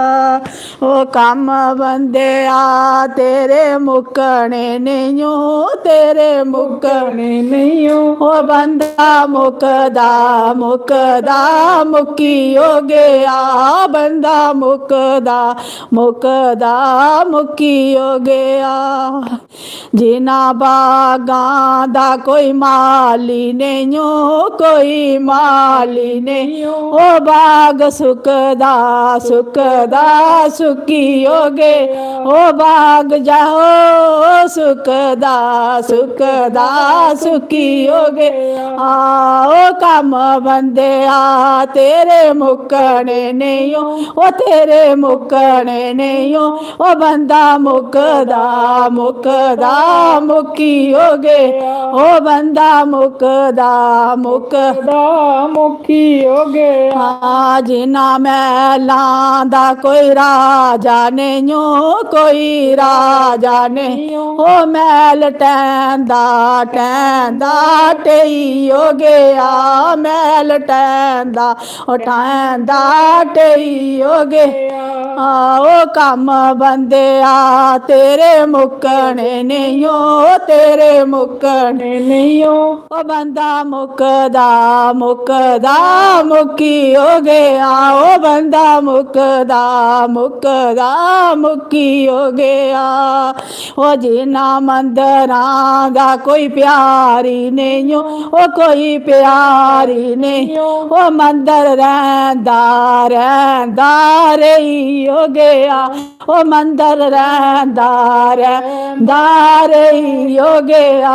ओ कम बंदे आ तेरे मुकने नहीं तेरे मुकने नहीं हो ओ बंदा मुकदा मुकदा ਮੁੱਕੀ ਹੋ ਗਿਆ ਬੰਦਾ ਮੁੱਕਦਾ ਮੁੱਕੀ ਹੋ ਗਿਆ ਜਿਨ੍ਹਾਂ ਬਾਗਾਂ ਦਾ ਕੋਈ ਮਾਲੀ ਨਹੀਂ ਓ ਕੋਈ ਮਾਲੀ ਨਹੀਂ ਉਹ ਬਾਗ ਸੁੱਕੀ ਹੋ ਗਏ ਉਹ ਬਾਗ ਜਾਓ ਸੁੱਕੀ ਹੋ ਗਏ ਆਓ ਕੰਮ ਬੰਦਿਆ ਤੇਰੇ ਮੁੱਕਣੇ ਨਹੀਂ ਉਹ ਤੇਰੇ ਮੁੱਕਣੇ ਨਹੀਂ ਉਹ ਬੰਦਾ ਮੁੱਕਦਾ ਮੁੱਕੀ ਹੋ ਗਏ ਉਹ ਬੰਦਾ ਮੁੱਕਦਾ ਮੁੱਕੀ ਹੋ ਗਿਆ ਜਿਨ੍ਹਾਂ ਮਹਿਲਾਂ ਦਾ ਕੋਈ ਰਾਜਾ ਨਹੀਂ ਕੋਈ ਰਾਜਾ ਨਹੀਂ ਉਹ ਮਹਿਲ ਟੈਂਦਾ ਟਈ ਹੋ ਗਿਆ ਮਹਿਲ ਟੈਂਦਾ ਟਈ ਹੋ ਗਿਆ ਉਹ ਕੰਮ ਬੰਦਿਆ ਤੇਰੇ ਮੁੱਕਣੇ ਨਹੀਂ ਓ ਤੇਰੇ ਮੁੱਕਣੇ ਨਹੀਂ ਉਹ ਬੰਦਾ ਮੁੱਕਦਾ ਮੁੱਕੀ ਹੋ ਗਿਆ ਉਹ ਬੰਦਾ ਮੁੱਕਦਾ ਮੁੱਕੀ ਹੋ ਗਿਆ ਉਹ ਜਿਨ੍ਹਾਂ ਮੰਦਰਾਂ ਦਾ ਕੋਈ ਪਿਆਰੀ ਨਹੀਂ ਉਹ ਕੋਈ ਪਿਆਰੀ ਨਹੀਂ ਉਹ ਮੰਦਰ ਰਹਿੰਦਾ ਰਹੀ ਹੋ ਗਿਆ ਉਹ ਮੰਦਰ ਰਹਿੰਦਾ ਰਹੀ ਹੋ ਗਿਆ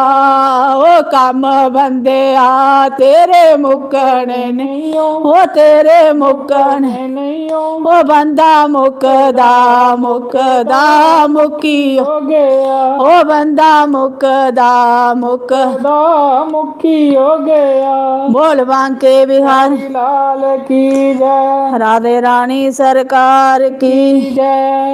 ਉਹ ਕੰਮ ਬੰਦਿਆ ਤੇਰੇ ਮੁੱਕਣੇ ਨਹੀਂ ਉਹ ਤੇਰੇ ਮੁੱਕਣੇ ਨਹੀਂ ਉਹ ਬੰਦਾ ਮੁੱਕਦਾ ਮੁੱਕੀ ਹੋ ਗਿਆ ਉਹ ਬੰਦਾ ਮੁੱਕਦਾ ਮੁੱਕੀ ਹੋ ਗਿਆ ਬੋਲ ਬਾਂਕੇ ਬਿਹਾਰੀ ਲਾਲ ਕੀ ਜੈ ਰਾਧੇ ਰਾਣੀ ਸਰਕਾਰ ਕੀ ਜੈ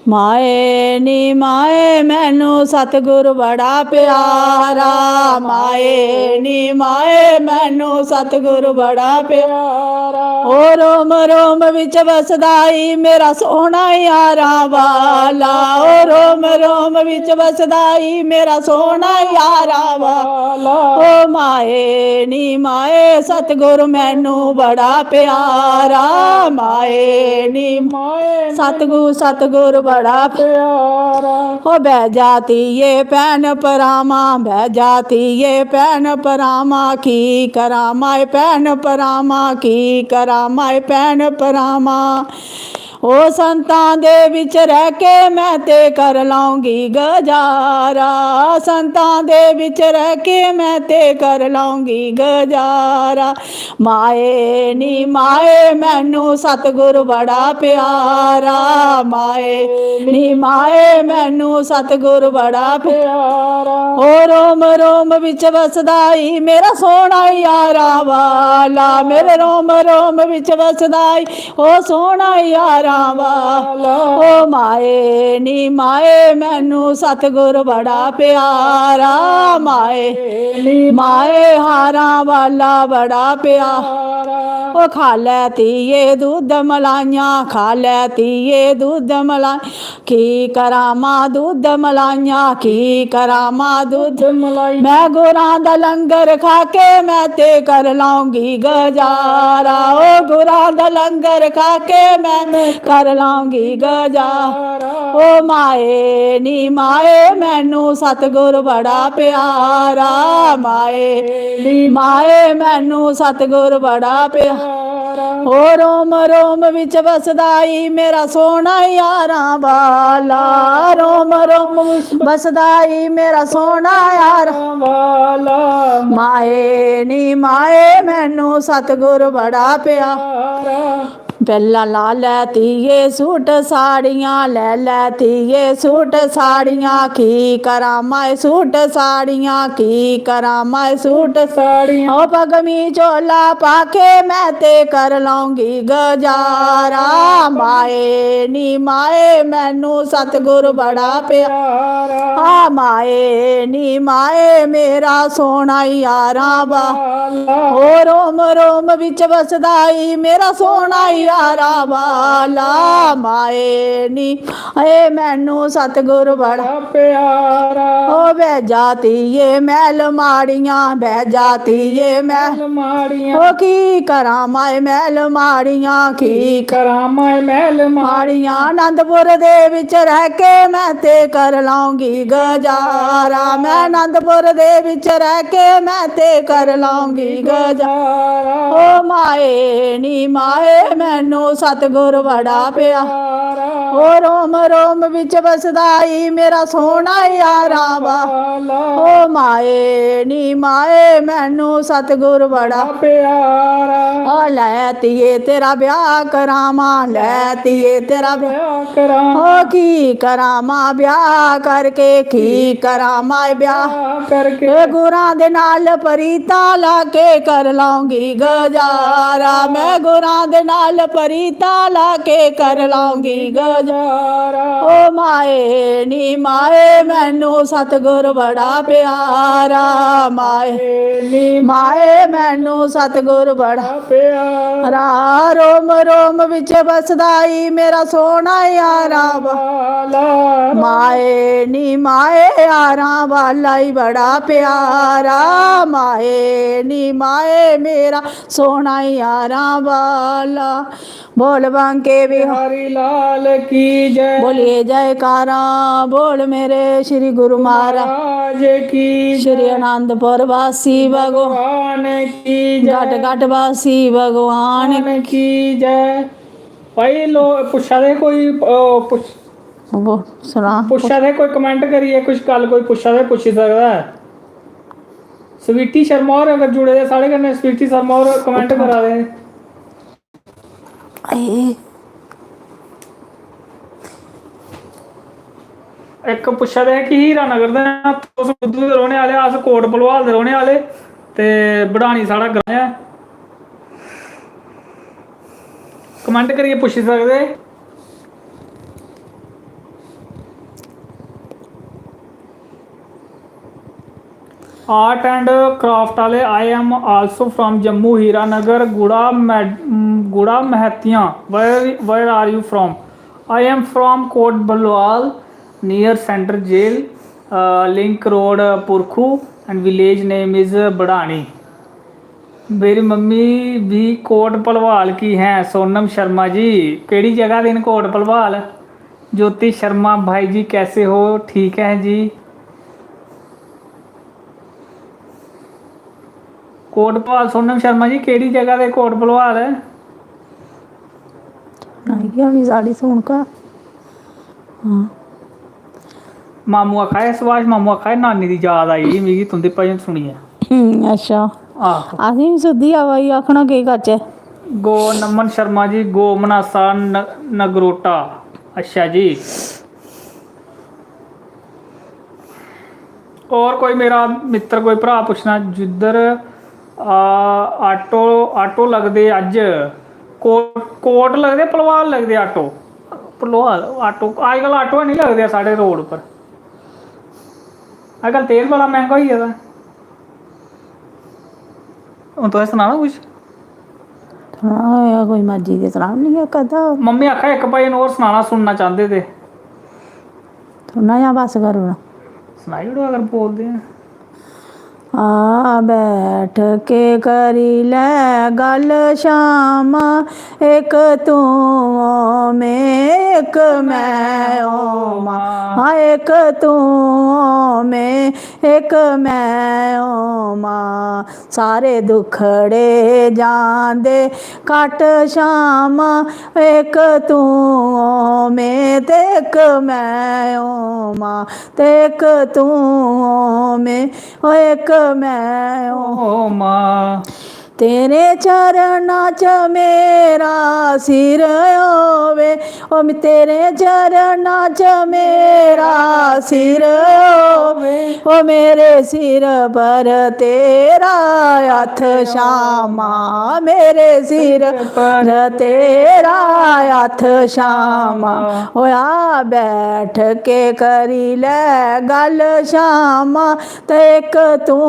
ਮਾਏ ਨੀ ਮਾਏ ਮੈਨੂੰ ਸਤਿਗੁਰ ਬੜਾ ਪਿਆਰਾ ਮਾਏ ਨੀ ਮਾਏ ਮੈਨੂੰ ਸਤਿਗੁਰ ਬੜਾ ਪਿਆਰਾ ਓ ਰੋਮ ਰੋਮ ਵਿੱਚ ਵਸਦਾਈ ਮੇਰਾ ਸੋਹਣਾ ਯਾਰਾਂ ਵਾਲਾ ਓ ਰੋਮ ਰੋਮ ਵਿੱਚ ਵਸਦਾਈ ਮੇਰਾ ਸੋਹਣਾ ਯਾਰਾਂ ਵਾਲਾ ਓ ਮਾਏ ਨੀ ਮਾਏ ਸਤਿਗੁਰ ਮੈਨੂੰ ਬੜਾ ਪਿਆਰਾ ਮਾਏ ਨੀ ਮਾਏ ਸਤਿਗੁਰ ਬੜਾ ਪਿਆਰਾ ਹੋ ਬਹਿ ਜਾਤੀਏ ਭੈਣ ਪਰਾਵਾਂ ਬਹਿ ਜਾਤੀਏ ਭੈਣ ਪਰਾਵਾਂ ਕੀ ਕਰਾਂ ਮੈਂ ਭੈਣ ਪਰਾਵਾਂ ਕੀ ਕਰਾਂ ਮੈਂ ਭੈਣ ਪਰਾਵਾਂ ਉਹ ਸੰਤਾਂ ਦੇ ਵਿੱਚ ਰਹਿ ਕੇ ਮੈਂ ਤੇ ਕਰ ਲਾਂਗੀ ਗੁਜ਼ਾਰਾ ਸੰਤਾਂ ਦੇ ਵਿੱਚ ਰਹਿ ਕੇ ਮੈਂ ਤੇ ਕਰ ਲਾਂਗੀ ਗੁਜ਼ਾਰਾ ਮਾਏ ਨੀ ਮਾਏ ਮੈਨੂੰ ਸਤਿਗੁਰ ਬੜਾ ਪਿਆਰਾ ਮਾਏ ਨੀ ਮਾਏ ਮੈਨੂੰ ਸਤਿਗੁਰ ਬੜਾ ਪਿਆਰਾ ਓ ਰੋਮ ਰੋਮ ਵਿੱਚ ਵਸਦਾ ਈ ਮੇਰਾ ਸੋਹਣਾ ਯਾਰਾ ਵਾਲਾ ਮੇਰੇ ਰੋਮ ਰੋਮ ਵਿੱਚ ਵਸਦਾ ਈ ਓ ਸੋਹਣਾ ਯਾਰਾ ਵਾਲਾ ਓ ਮਾਏ ਨੀ ਮਾਏ ਮੈਨੂੰ ਸਤਿਗੁਰ ਬੜਾ ਪਿਆਰਾ ਮਾਏ ਨੀ ਮਾਏ ਹਾਰਾਂ ਵਾਲਾ ਬੜਾ ਪਿਆਰਾ ਓ ਖਾ ਲੈ ਧੀਏ ਦੁੱਧ ਮਲਾਈਆਂ ਖਾ ਲੈ ਧੀਏ ਦੁੱਧ ਮਲਾਈ ਕੀ ਕਰਾਂ ਮਾਂ ਦੁੱਧ ਮਲਾਈਆਂ ਕੀ ਕਰਾਂ ਮਾਂ ਦੁੱਧ ਮਲਾਈ ਮੈਂ ਗੁਰਾਂ ਦਾ ਲੰਗਰ ਖਾ ਕੇ ਮੈਂ ਤੇ ਕਰ ਲਾਂਗੀ ਗੁਜ਼ਾਰਾ ਓ ਗੁਰਾਂ ਦਾ ਲੰਗਰ ਖਾ ਕੇ ਮੈਂ ਕਰ ਲਾਂਗੀ ਗੁਜ਼ਾਰਾ ਓ ਮਾਏ ਨੀ ਮਾਏ ਮੈਨੂੰ ਸਤਿਗੁਰ ਬੜਾ ਪਿਆਰਾ ਮਾਏ ਨੀ ਮਾਏ ਮੈਨੂੰ ਸਤਿਗੁਰ ਬੜਾ ਪਿਆਰਾ ਓ ਰੋਮ ਰੋਮ ਵਿੱਚ ਵਸਦਾ ਈ ਮੇਰਾ ਸੋਹਣਾ ਯਾਰਾਂ ਵਾਲਾ ਰੋਮ ਰੋਮ ਵਸਦਾ ਈ ਮੇਰਾ ਸੋਹਣਾ ਯਾਰਾਂ ਵਾਲਾ ਮਾਏ ਨੀ ਮਾਏ ਮੈਨੂੰ ਸਤਿਗੁਰ ਬੜਾ ਪਿਆਰਾ ਪਹਿਲਾਂ ਲਾ ਲੈ ਧੀਏ ਸੂਟ ਸਾੜੀਆਂ ਲੈ ਲੈ ਧੀਏ ਸੂਟ ਸਾੜੀਆਂ ਕੀ ਕਰਾਂ ਮੈਂ ਸੂਟ ਸਾੜੀਆਂ ਕੀ ਕਰਾਂ ਮੈਂ ਸੂਟ ਸਾੜੀਆਂ ਓ ਪਗਮੀ ਝੋਲਾ ਪਾ ਕੇ ਮੈਂ ਤੇ ਕਰ ਲਾਂਗੀ ਗੁਜ਼ਾਰਾ ਮਾਏ ਨੀ ਮਾਏ ਮੈਨੂੰ ਸਤਿਗੁਰ ਬੜਾ ਪਿਆਰਾ ਆ ਮਾਏ ਨੀ ਮਾਏ ਮੇਰਾ ਸੋਹਣਾ ਯਾਰਾਂ ਵਾਲਾ ਓ ਰੋਮ ਰੋਮ ਵਿੱਚ ਵਸਦਾ ਈ ਮੇਰਾ ਸੋਹਣਾ यारा वाला माए नी ए मैनू सतगुर बड़ा प्यारा ओ बह जाती ये मैल माड़ियां बह जाती ये मैल माड़ियां ओ की करा माए मैल माड़ियां की करा मैं महल माड़ियां आनंदपुर दे विच रह के मैं ते कर लाऊंगी गुजारा मैं आनंदपुर दे विच रह के मैं ते कर लाऊंगी गुजारा ओ माए नी माए मैनू सतगुर बड़ा प्यारा ओ रोम रोम विच बसदाई मेरा सोना यारा वाला ओ माए नी माए मैनू सतगुर बड़ा प्यारा ओ लैतिए तेरा ब्याह करामा लैतिए तेरा ब्याह करा ओ की करामा ब्याह करके की करामा ब्याह करके ए गुरां दे नाल परीता ला के कर लाऊंगी गुजारा मैं गुरां दे नाल परीता ला के कर लाऊंगी गुजारा ओ माए नी माए मैनू सतगुर बड़ा प्यारा माए नी माए मैनू सतगुर बड़ा प्यारा रोम रोम विच बसदाई मेरा सोना यारा वाला माए नी माए यारा वाला ही बड़ा प्यारा माए नी माए मेरा सोना यारा वाला बोल बांके बिहारी हरि लाल की जय बोलिए जयकारा बोल मेरे श्री गुरु महाराज महाराज की श्री आनंदपुर वासी भगवान भगवान की घट जय घट वासी भगवान भगवान की जय भाई लो पुछा दे कोई पुछ वो सुना पुछा दे कोई कमेंट करिए कुछ गल कोई पुछा दे पुछी सकदा है स्वीटी शर्मा और अगर जुड़े दे साढ़े कन्नै स्वीटी शर्मा और कमेंट करा दे ए, एक पुच्छा दे कि हीरानगर दे तुस बुद्धू दे रौह्ने आह्ले अस कोट भलवाल दे रौह्ने आह्ले ते बड़ानी साढ़ा ग्रां है कमेंट करिए पुच्छी सकदे आर्ट एंड क्राफ्ट वाले I am also from Jammu Hiranagar Gura Mahtian where are you from I am from Kot Bhalwal near central jail link road Purkhu and village name is Badani मेरी मम्मी भी कोट भलवाल की हैं सोनम शर्मा जी केड़ी जगह दिन कोट भलवाल ज्योति शर्मा भाई जी कैसे हो ठीक है जी कोट भलवाल सोनम शर्मा जी केड़ी जगह दे कोट भलवाल है नहीं साड़ी सुन का हाँ मामू आखा है सुभाष मामू आखा है नानी दी याद आई मिगी तुंदी भजन सुनिए अच्छा आहो असें भी सुद्धी आवाई आखना केह् करचै गो नमन शर्मा जी गो मनासा नगरोटा अच्छा जी और कोई मेरा मित्र कोई भरा पुछना जिधर आटो लगदे अज कोट लगदे भलवाल लगदे आटो भलवाल आटो अजकल आटो नहीं लगदे साढ़े रोड पर अजकल तेल बड़ा मैंह्गा होई गेदा हून तुसें सनाना कुछ होया कोई मर्जी दे सलाम नहीं कदा मम्मी आखा एक भजन होर सनाना सुनना चाहते थे सुनना या बस करो ना सनाई ओड़ो अगर बोलदे हैं आ बैठ के करी लै गल शामा एक तू में एक मैं ओ मां हाँ एक तू में एक मैं ओ मां सारे दुखड़े जांदे कट शामा एक तू में ते एक मैं ओ मां ते एक तू में ओ एक मैं ओ मां तेरे चरना च मेरा सिर होवे ओ तेरे चरना च मेरा सिर होवे ओ मेरे सिर पर तेरा हथ शामा मेरे सिर पर तेरा हथ शामा होया बैठ के करी ले गल शामा ते एक तू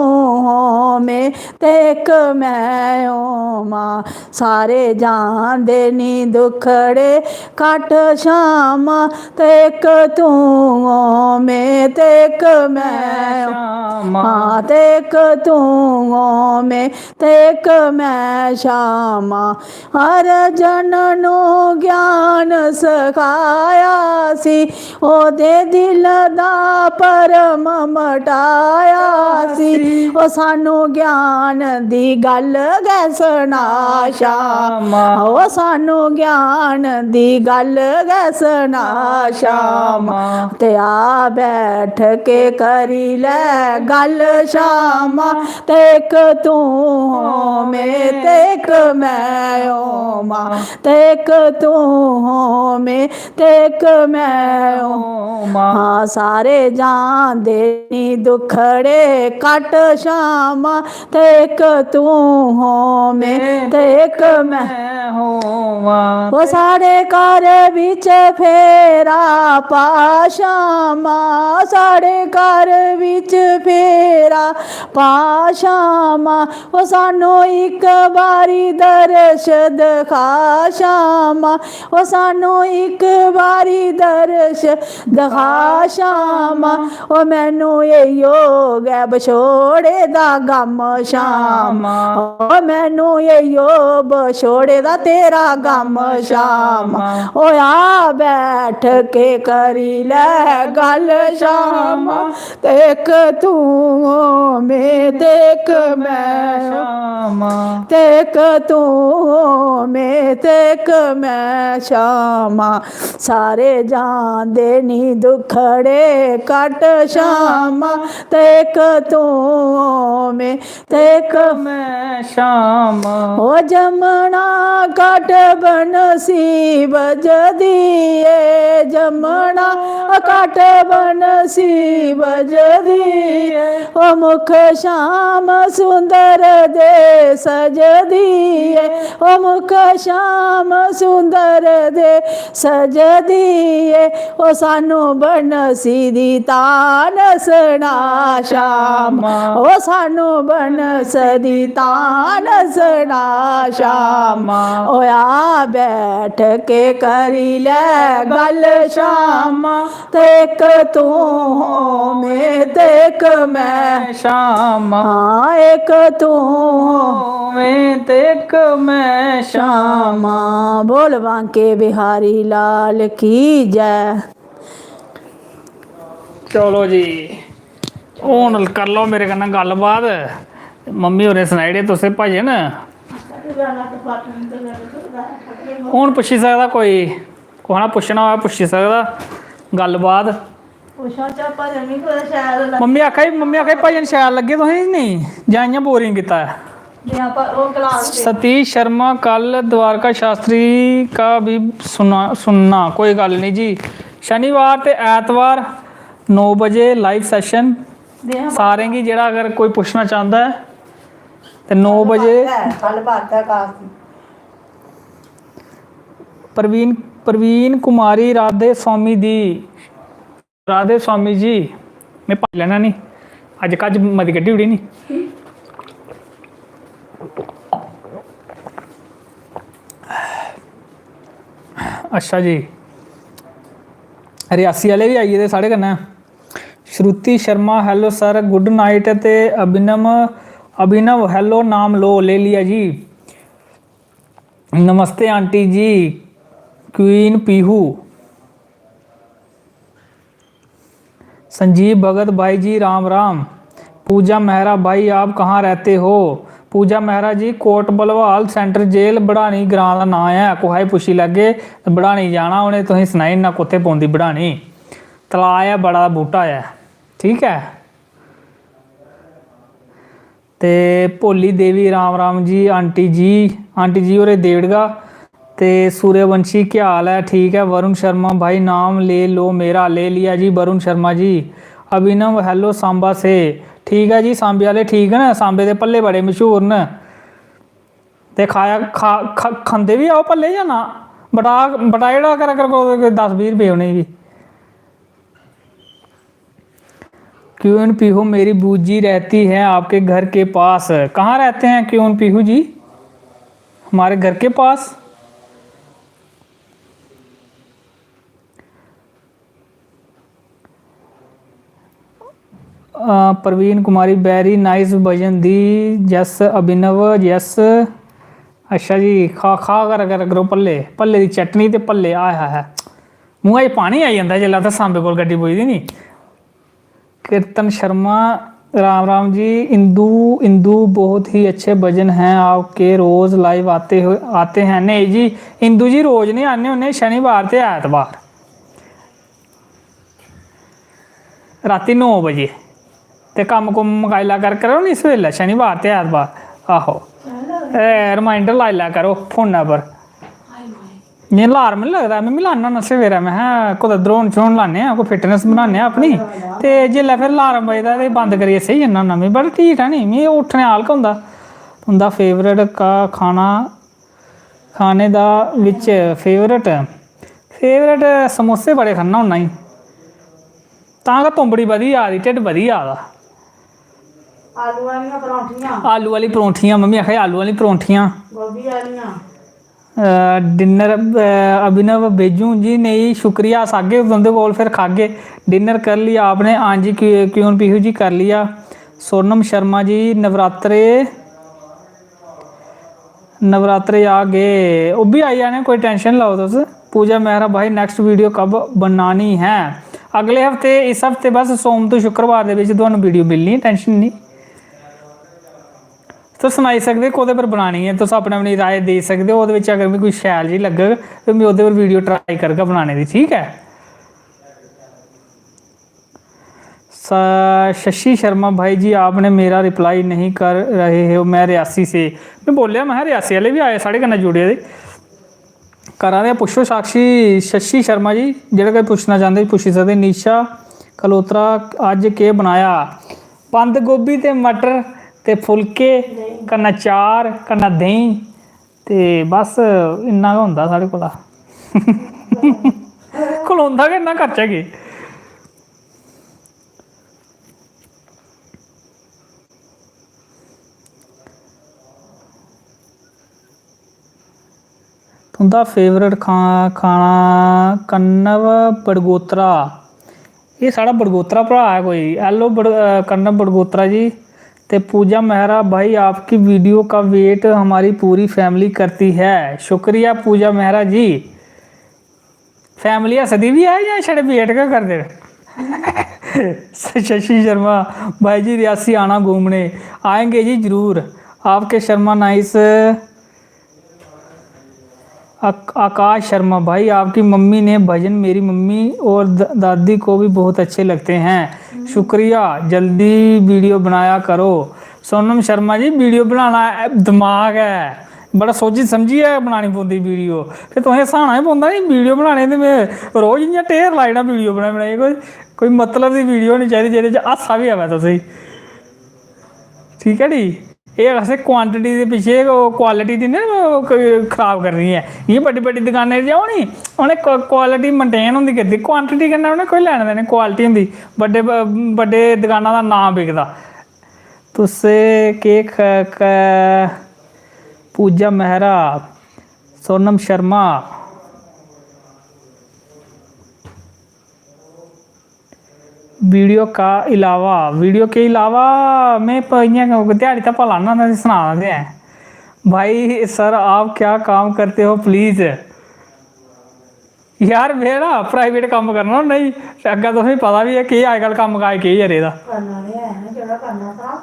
हो में ते एक मैं मैं ओवां सारे जहां दे नी दुखड़े कट शामा ते एक तू में ते एक मैं श्यामा हाँ ते एक तू में ते एक मैं श्यामा हर जन नू ज्ञान सिखाया सी ओदे दिल दा परम मटाया सी ओ सानू ज्ञान दी गल गै सुना श्यामा ओ सानू ज्ञान दी गल गै सुना श्यामा ते आ बैठ के करी ले गल श्यामा ते एक तू में ते एक मैं ओवां ते एक तू में ते एक मैं ओवां हाँ सारे जान दे नी दुखड़े कट श्यामा ते एक तू में ते एक मैं होवां वो सारे घर बिच फेरा पा श्यामा सारे घर बिच फेरा पा श्यामा वो सानू एक बारी दर्श दिखा श्यामा वो सानू एक बारी दर्श दिखा श्यामा ओ मैनू इहो गै बछोड़े दा गम श्यामा ओ मैनू इहो बछोड़े दा तेरा गम श्यामा ओ आ बैठ के करी ले गल श्यामा ते एक तू में ते एक मैं श्यामा ते एक तू में ते एक मैं श्यामा सारे जान दे नी दुखड़े कट श्यामा ते एक तू में ते एक मैं श्यामा ओ जमना कट बनसी बजदी ए जमना कट बनसी बजदी ओ मुख श्याम सुंदर दे सजदी ए ओ मुख श्याम सुंदर दे सजदी ए ओ सानू बनसी दी तान सुना श्यामा ओ सानू बनस दी तान सुना श्यामा ओ आ बैठ के करी ले गल श्यामा ते एक तू में ते एक मैं श्यामा हाँ एक तू में ते एक मैं श्यामा बोल बांके बिहारी लाल की जय। चलो जी हून कर लो मेरे कन्नै गल्लबात मम्मी होरें सनाई ओड़े तुसें भजन हून पुच्छी सकदा कोई कुसै ने पुच्छना होऐ पुच्छी सकदा गल्लबात मम्मी आखा भजन शैल लग्गे तुसें नहीं जां इ'यां बोरिंग कीता है सतीश शर्मा कल द्वारका शास्त्री का भी सुनना कोई गल नहीं जी शनिवार ते ऐतवार 9 बजे लाइव सैशन सारें गी जेह्ड़ा अगर कोई पुच्छना चांह्दा है ते 9 बजे प्रवीण कुमारी राधे स्वामी जी मैं भज लैना नी अज कज मती कड्ढी ओड़ी नी अच्छा जी रियासी आह्ले भी आई गेदे साढ़े कन्नै Shruti Sharma hello sir good night ते अभिनव हेलो नाम ले लिया जी नमस्ते आंटी जी क्वीन पीहू संजीव भगत भाई जी राम राम पूजा मेहरा भाई आप कहाँ रहते हो पूजा मेहरा जी कोट बलवाल सेंटर जेल बढ़ानी ग्रां का नाम है कुसै पुच्छी लैगे बढ़ानी जाना उन्हें तुसें सनाई ना कुत्थे पौंदी बढ़ानी तला है बड़ा बूटा है ठीक है ते भोली देवी राम राम जी आंटी जी होरे देवड़गा ते सूर्यवंशी क्या हाल है ठीक है वरुण शर्मा भाई नाम ले लो मेरा ले लिया जी वरुण शर्मा जी अभिनव हेलो सांबा से ठीक है जी सांबे वाले ठीक है ना सांबे के भल्ले बड़े मशहूर न ते खंदे भी आओ भल्ले या ना बटा जेड़ा करा कर 10-20 रुपये उनें भी क्यून पीहू मेरी बूजी रहती है आपके घर के पास। कहाँ रहते हैं क्यून पीहू जी? हमारे घर के पास। प्रवीण कुमारी वेरी नाइस भजन दी जस अभिनव यस। अच्छा जी, खा खा कर करो भल्ले भल्ले की चटनी ते भल्ले। आय हाय मूँह च पानी आई जाता जिसलै उत्थै सांबे कोल गड्डी पुजदी नी। कीर्तन शर्मा राम राम जी। इंदू इंदू बहुत ही अच्छे भजन हैं आपके, रोज लाइव आते हैं? नहीं जी, इंदू जी रोज नहीं आने होने, शनिवार ते ऐतवार राती 9 बजे। ते कम्म कुम्म मकाई ला कर करो नी इस वेल्लै शनिवार ते ऐतवार। आहो रिमाइंडर लाई लै करो फोनै पर। में अलार्म नहीं लगदा, में लाना होना सवेरै। मैं कुदै द्रोण श्रोण लाने कोई फिटनेस बनाने अपनी, ते जेल्लै फिर अलार्म बजदा ते बंद करियै सेई जन्ना होन्ना। में बड़ा ठीक है नी, में उट्ठने आलक होंदा। तुंदा फेवरेट का खाना खाने दा विच फेवरेट समोसे बड़े खन्ना होन्ना ही, तां गै तुंबड़ी बधी जा दी, ढिड्ड बधी जा दा। आलू वाली परौंठियां मम्मी आखे आलू वाली परौंठियां। डिनर अभिनव भेजूं जी? नहीं शुक्रिया, अस आगे तुंदे कोल फिर खागे। डिनर कर लिया आपने? हाँ जी क्यों पीहू जी कर लिया। सोनम शर्मा जी नवरात्रे आ गए, वो भी आई जाने, कोई टेंशन लाओ तुस। पूजा मेहरा भाई नेक्स्ट वीडियो कब बनानी है? अगले हफ्ते, इस हफ्ते बस सोम तो शुक्रवार दे विच तुहानूं वीडियो मिलनी है, टेंशन नहीं। तुस सनाई सकदे कोह्दे पर बनानी है, तुस अपनी अपनी राय दे सकदे हो। ओह्दे विच अगर मिगी कोई शैल जी लग्गग ते मैं ओह्दे पर वीडियो ट्राई करगा बनाने दी, ठीक है। शशि शर्मा भाई जी आपने मेरा रिप्लाई नहीं कर रहे हो, मैं रियासी से। मैं बोलिया मैं रियासी वाले भी आए साढ़े कन्नै जुड़े दे करा दे। पुच्छो साक्षी शशि शर्मा जी, जेह्ड़ा कोई पुच्छना चाहते पुच्छी सकदे। निशा कलोत्रा अज केह् बनाया? बंद गोभी ते मटर ते फुलके कन्नै चार कन्नै देहीं ते बस इन्ना गै होंदा साढ़े कोला। खलोंदा गै इन्ना, खर्चा केह्। तुंदा फेवरेट खाना कन्नव बड़गोत्रा। ये साढ़ा बड़गोत्रा भरा है कोई। हेलो कन्नव बड़गोत्रा जी। ते पूजा मेहरा भाई आपकी वीडियो का वेट हमारी पूरी फैमिली करती है। शुक्रिया पूजा मेहरा जी। फैमिली हसदी भी है या छड़े वेट क्या करते? शशि शर्मा भाई जी रियासी आना घूमने, आएंगे जी जरूर। आपके शर्मा नाइस। आकाश शर्मा भाई आपकी मम्मी ने भजन मेरी मम्मी और दादी को भी बहुत अच्छे लगते हैं, शुक्रिया, जल्दी वीडियो बनाया करो। सोनम शर्मा जी वीडियो बनाना दिमाग है, बड़ा सोची समझिए बनानी पौंदी वीडियो। फिर तुसें हसाना ही पौंदा नी वीडियो बनाने ते में रोज इ'यां ढेर लाई ओड़ना वीडियो बनाई कोई मतलब दी वीडियो होनी चाहिदी जेह्दे च हासा बी आवै तुसेंगी, ठीक है नी। ये असें क्वांटिटी के पिछे क्वालिटी दी ना खराब करनी है। ये बड्डी बड्डी दुकानें जाओ नी, उ'नें क्वालिटी मेनटेन होंदी करदी, क्वांटिटी कन्नै उ'नें कोई लैने देने, क्वालिटी होंदी। बड्डे बड्डे दुकानां दा नाम बिकदा। तुसे केक पूजा मेहरा सोनम शर्मा वीडियो के अलावा मैं इ'यां ध्याड़ी धप्पा लाना होंदा, सना दे हैं भाई। सर आप क्या काम करते हो प्लीज़? यार में ना प्राइवेट कम्म करना नहीं, अग्गें तुसेंगी पता भी है कि अजकल कम्म काज केह् चले दा।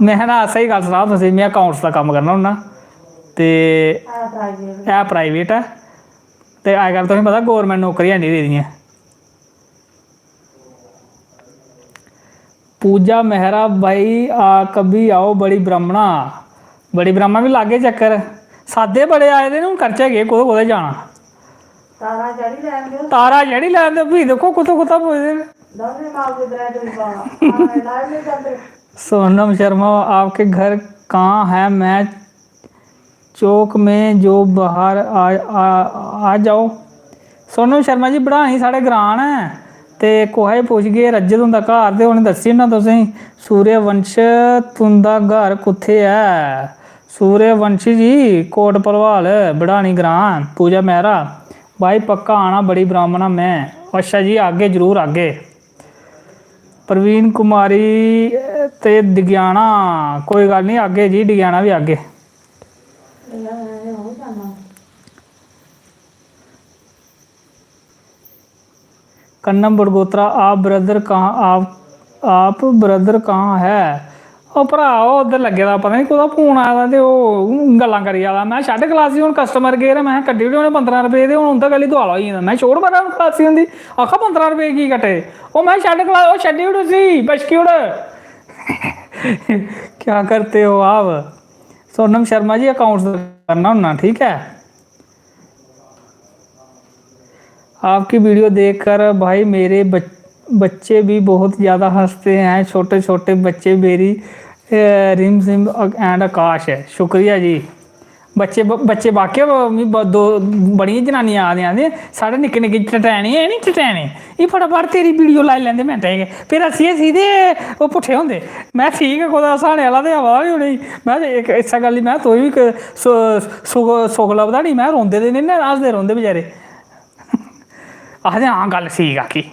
मैं ना स्हेई गल्ल सनां तुसेंगी, में अकाउंट्स दा कम्म करना होन्ना ते है प्राइवेट है ते अजकल तुसेंगी पता गौरमेंट नौकरियां नहीं रेह्दियां। पूजा मेहरा भाई कभी आओ बड़ी ब्राह्मणा भी लागे चक्कर। सादे बड़े आए दे हूँ करचे गे कुदै कुदै जाना। तारा जड़ी लैन भी देखो कुत्थों कुत्थों पुजदे न। सोनम शर्मा आपके घर कहाँ है? मैं चौक में जो बाहर आ जाओ। सोनम शर्मा जी बढ़ानी साढ़े ग्रां है, ਤੇ ਕੋਹਾ ਪੁੱਛ ਗਏ रजत हुंदा घर ते उन्हें दस्सी ना तुसें सूर्यवंश तुंदा घर कुत्थे है। सूर्यवंशी जी कोट भलवाल बढ़ानी ग्रां पूजा मेहरा भाई पक्का आना बड़ी ब्राह्मणा मैं। अच्छा जी आगे जरूर आगे। प्रवीण कुमारी ते डिग्याना कोई गल नहीं आगे जी डिग्याना भी आगे। कन्नम बड़गोत्रा आप ब्रदर कहाँ आप ब्रदर कहाँ है। ਉਹ ਭਰਾ ਉਧਰ ਲੱਗੇ ਦਾ ਪਤਾ ਨਹੀਂ ਕੋਦਾ ਫੋਨ ਆਇਆ ਤੇ ਉਹ ਗੱਲਾਂ ਕਰੀ ਵਾਲਾ ਮੈਂ ਛੱਡ ਕਲਾਸੀ ਹੁਣ ਕਸਟਮਰ ਕੇਅਰ ਮੈਂ ਕੱਢੀ ਉਹਨੇ 15 ਰੁਪਏ ਦੇ ਹੁਣ ਤਾਂ ਗਲੀ ਦੁਆਲਾ ਹੋਈ ਜਾਂਦਾ ਮੈਂ ਛੋੜ ਮਾਰਾਂ ਕਲਾਸੀ ਹੁੰਦੀ ਆਖਾ 15 ਰੁਪਏ ਕੀ ਕੱਟੇ ਉਹ ਮੈਂ ਛੱਡ ਕਲਾਸ ਉਹ ਛੱਡੀ ਉੜ ਸੀ ਬਚਕੀ ਉੜ क्या करते हो आप। सोनम शर्मा जी अकाउंट्स करना होना ठीक है। आपकी वीडियो देखकर भाई मेरे बच्चे भी बहुत ज़्यादा हंसते हैं छोटे छोटे बच्चे मेरी रिम सिम एंड आकाश है शुक्रिया जी। बच्चे बाकी दो बड़ियां जनानियां आदि साढ़े निक्के निक्के टटैने है नी टटैने ये फटाफट तेरी वीडियो लाई लैंदे मिंटें च फिर असी सीधे ओह् पुट्ठे होंदे मैं ठीक है कुदै हसाने आह्ला ते हवा बी होनी मैं इस्सै गल्ल मैं तुई बी सुख लभदा नी मैं रोंदे ते नेईं ना हसदे रौंह्दे बेचारे आखदे हां गल्ल ठीक आखी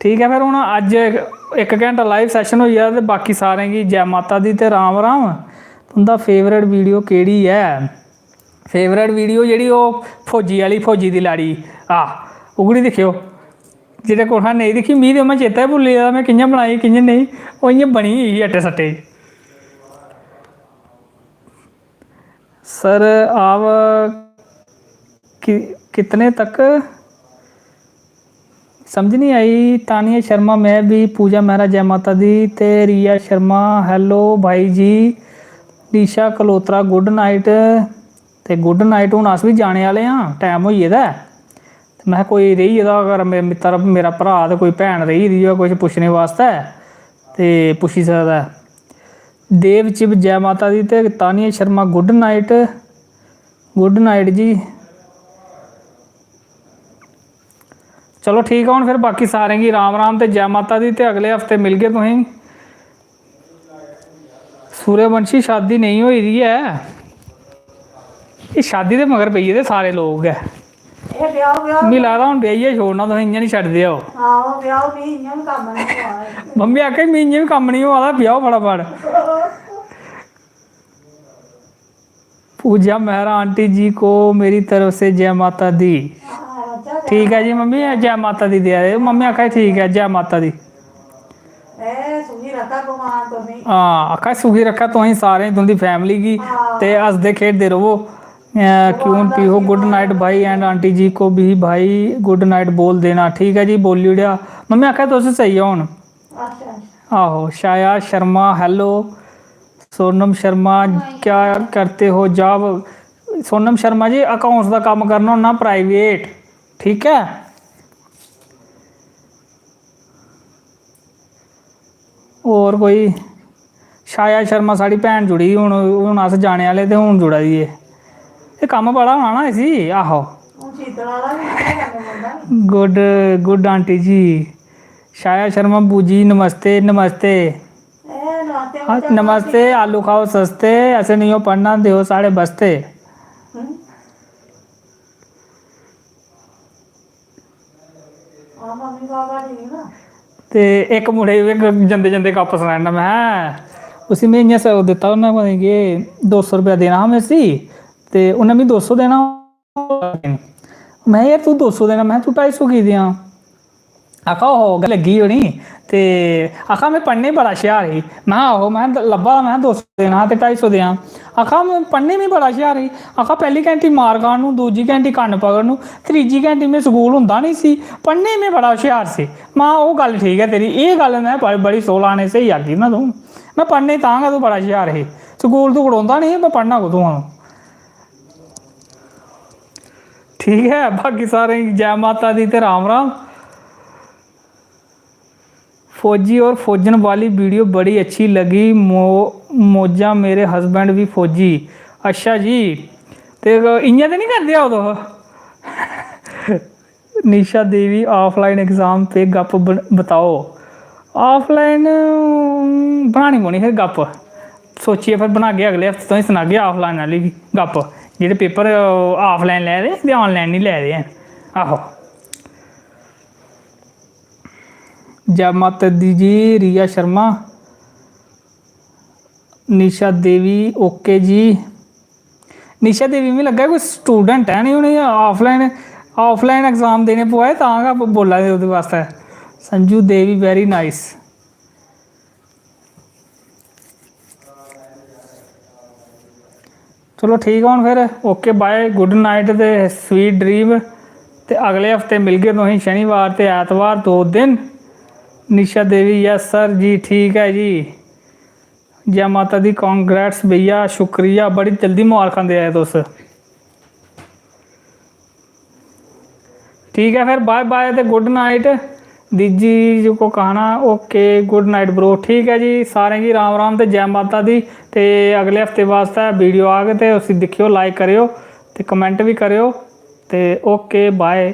ठीक है। फिर हूँ अज 1 घंटा लाइव सैशन हो गया तो बाकी सारें की जय माता दी ते राम राम। तुंदा फेवरेट वीडियो केड़ी है। फेवरेट वीडियो जी फौजी वाली फौजी की लाड़ी उगड़ी दिखियो जेह्दे कोल नहीं दिखी मी तो मैं चेता ही भुल्ली गेदा मैं कि'यां बनाई कि'यां नहीं वो इ'यां बनी ही अट्टे सट्टे। सर आप कितने तक समझ नहीं आई। तानिया शर्मा मैं भी पूजा मेहरा जय माता दी ते रिया शर्मा हेलो भाई जी। नीशा कलोत्रा गुड नाइट ते गुड नाइट हूँ अस भी जाने वाले हाँ टाइम हो गेदा ते मैं कोई रेही गेदा अगर मित्र मेरा भरा तो कोई भैन रेही दी कुछ पुछने वास्ते ते पुछी सकदा। देव चिब जय माता दी ते तानिया शर्मा गुड नाइट जी। चलो ठीक है हूँ फिर बाकी सारें की राम राम ते जय माता दी ते अगले हफ्ते मिल गए तुसें। सूर्यवंशी शादी नहीं होई दी है ये शादी दे मगर पेई गेदे सारे लोग गै मिगी लगदा हूँ ब्याहियै छोड़ना तुसें इ'यां नहीं छड्डदे हो। मम्मी आखे मी इ'यां बी कम्म नहीं होआ दा ब्याहो फटाफट। पूजा मेहरा आंटी जी को मेरी तरफ से जय माता दी। ठीक है जी मम्मी जय माता दी दे मम्मी आखा ठीक है जय माता दी। हाँ आखा सुखी रखा तुसें सारें तुंदी फैमिली की ते हसदे खेडदे रवो। क्यों पीहो गुड नाइट भाई एंड आंटी जी को भी भाई गुड नाइट बोल देना। ठीक है जी बोली उड़िया मम्मी आखा तुस सही हो हूँ। आहो शाया शर्मा हेलो। सोनम शर्मा क्या करते हो जॉब। सोनम शर्मा जी अकाउंट्स का काम करना होना प्राइवेट ठीक है। और कोई छाया शर्मा साड़ी भैन जुड़ी हूँ अस जाने वाले तो हूँ जुड़ा दी ये कम बड़ा होना ना इसी। आहो गुड आंटी जी। छाया शर्मा बूजी नमस्ते नमस्ते नमस्ते आलू खाओ सस्ते ऐसे नहीं हो पढ़ना दो साढ़े बस्ते। ते एक मुड़े जंदे जंदे गप सनाना मैं उसी में इ'यां सौ दित्ता उन्हें पता नहीं कि 200 रुपया देना हा मैं इसी ते उन्हें मिगी 200 देना मैं यार तू 200 देना मैं तू 250 की देआं। आखा ओहो गल लगी होनी ते आखा मैं पढ़ने बड़ा शयार ही मैं आहो मैं लब्भा मैं 200 देना ते 250 देआं। आखा मैं पढ़ने में बड़ा शयार ही आखा पहली घैंटी मार खान नूं दूजी घैंटी कन्न पकड़ नूं त्रीजी घैंटी में स्कूल हुंदा नहीं सी पढ़ने में बड़ा हुशियार सी। मां वो गल ठीक है तेरी ये गल मैं बड़ी 16 आने सही आखी ना तूं मैं पढ़ने तां गै तूं बड़ा हुशियार ही स्कूल तूं खड़ोंदा नहीं मैं पढ़ना कुत्थों हां। ठीक है बाकी सारें जय माता दी ते राम राम। फौजी और फौजन वाली वीडियो बड़ी अच्छी लगी मौजा मेरे हस्बैंड भी फौजी। अच्छा जी ते इ'यां ते नहीं करदे हो तुस निशा देवी ऑफलाइन एग्ज़ाम पे गप बताओ। ऑफलाइन बनानी पौनी फिर गप, सोचिए फिर बनागे अगले हफ्ते तो ही सुनागे ऑफलाइन वाली भी गप, जेह्ड़े पेपर ऑफलाइन लै दे ते ऑनलाइन नहीं लै दे हैं। आहो जय माता दी जी। रिया शर्मा, निशा देवी ओके जी। निशा देवी में लग्गा कोई स्टूडेंट है नहीं, उन्हें ऑफलाइन एग्जाम देने पवाए तां गै बोला दे ओह्दे वास्ते। Sanju Devi very nice. चलो ठीक है हुण फिर ओके बाय गुड नाइट ते स्वीट ड्रीम। ते अगले हफ्ते मिलगे तुसें शनिवार ते ऐतवार 2 दिन। निशा देवी यस सर जी ठीक है जी। जय माता दी कांग्रेट्स भैया शुक्रिया, बड़ी जल्दी मुबारखां दे आए तुस। ठीक है फिर बाय बाय ते गुड नाइट। दीजी जी को कहना ओके गुड नाइट ब्रो। ठीक है जी सारें गी राम राम ते जय माता दी। ते अगले हफ्ते वास्ते वीडियो आग ते उसी दिक्खियो, लाइक करियो ते कमेंट भी करियो ते ओके बाय।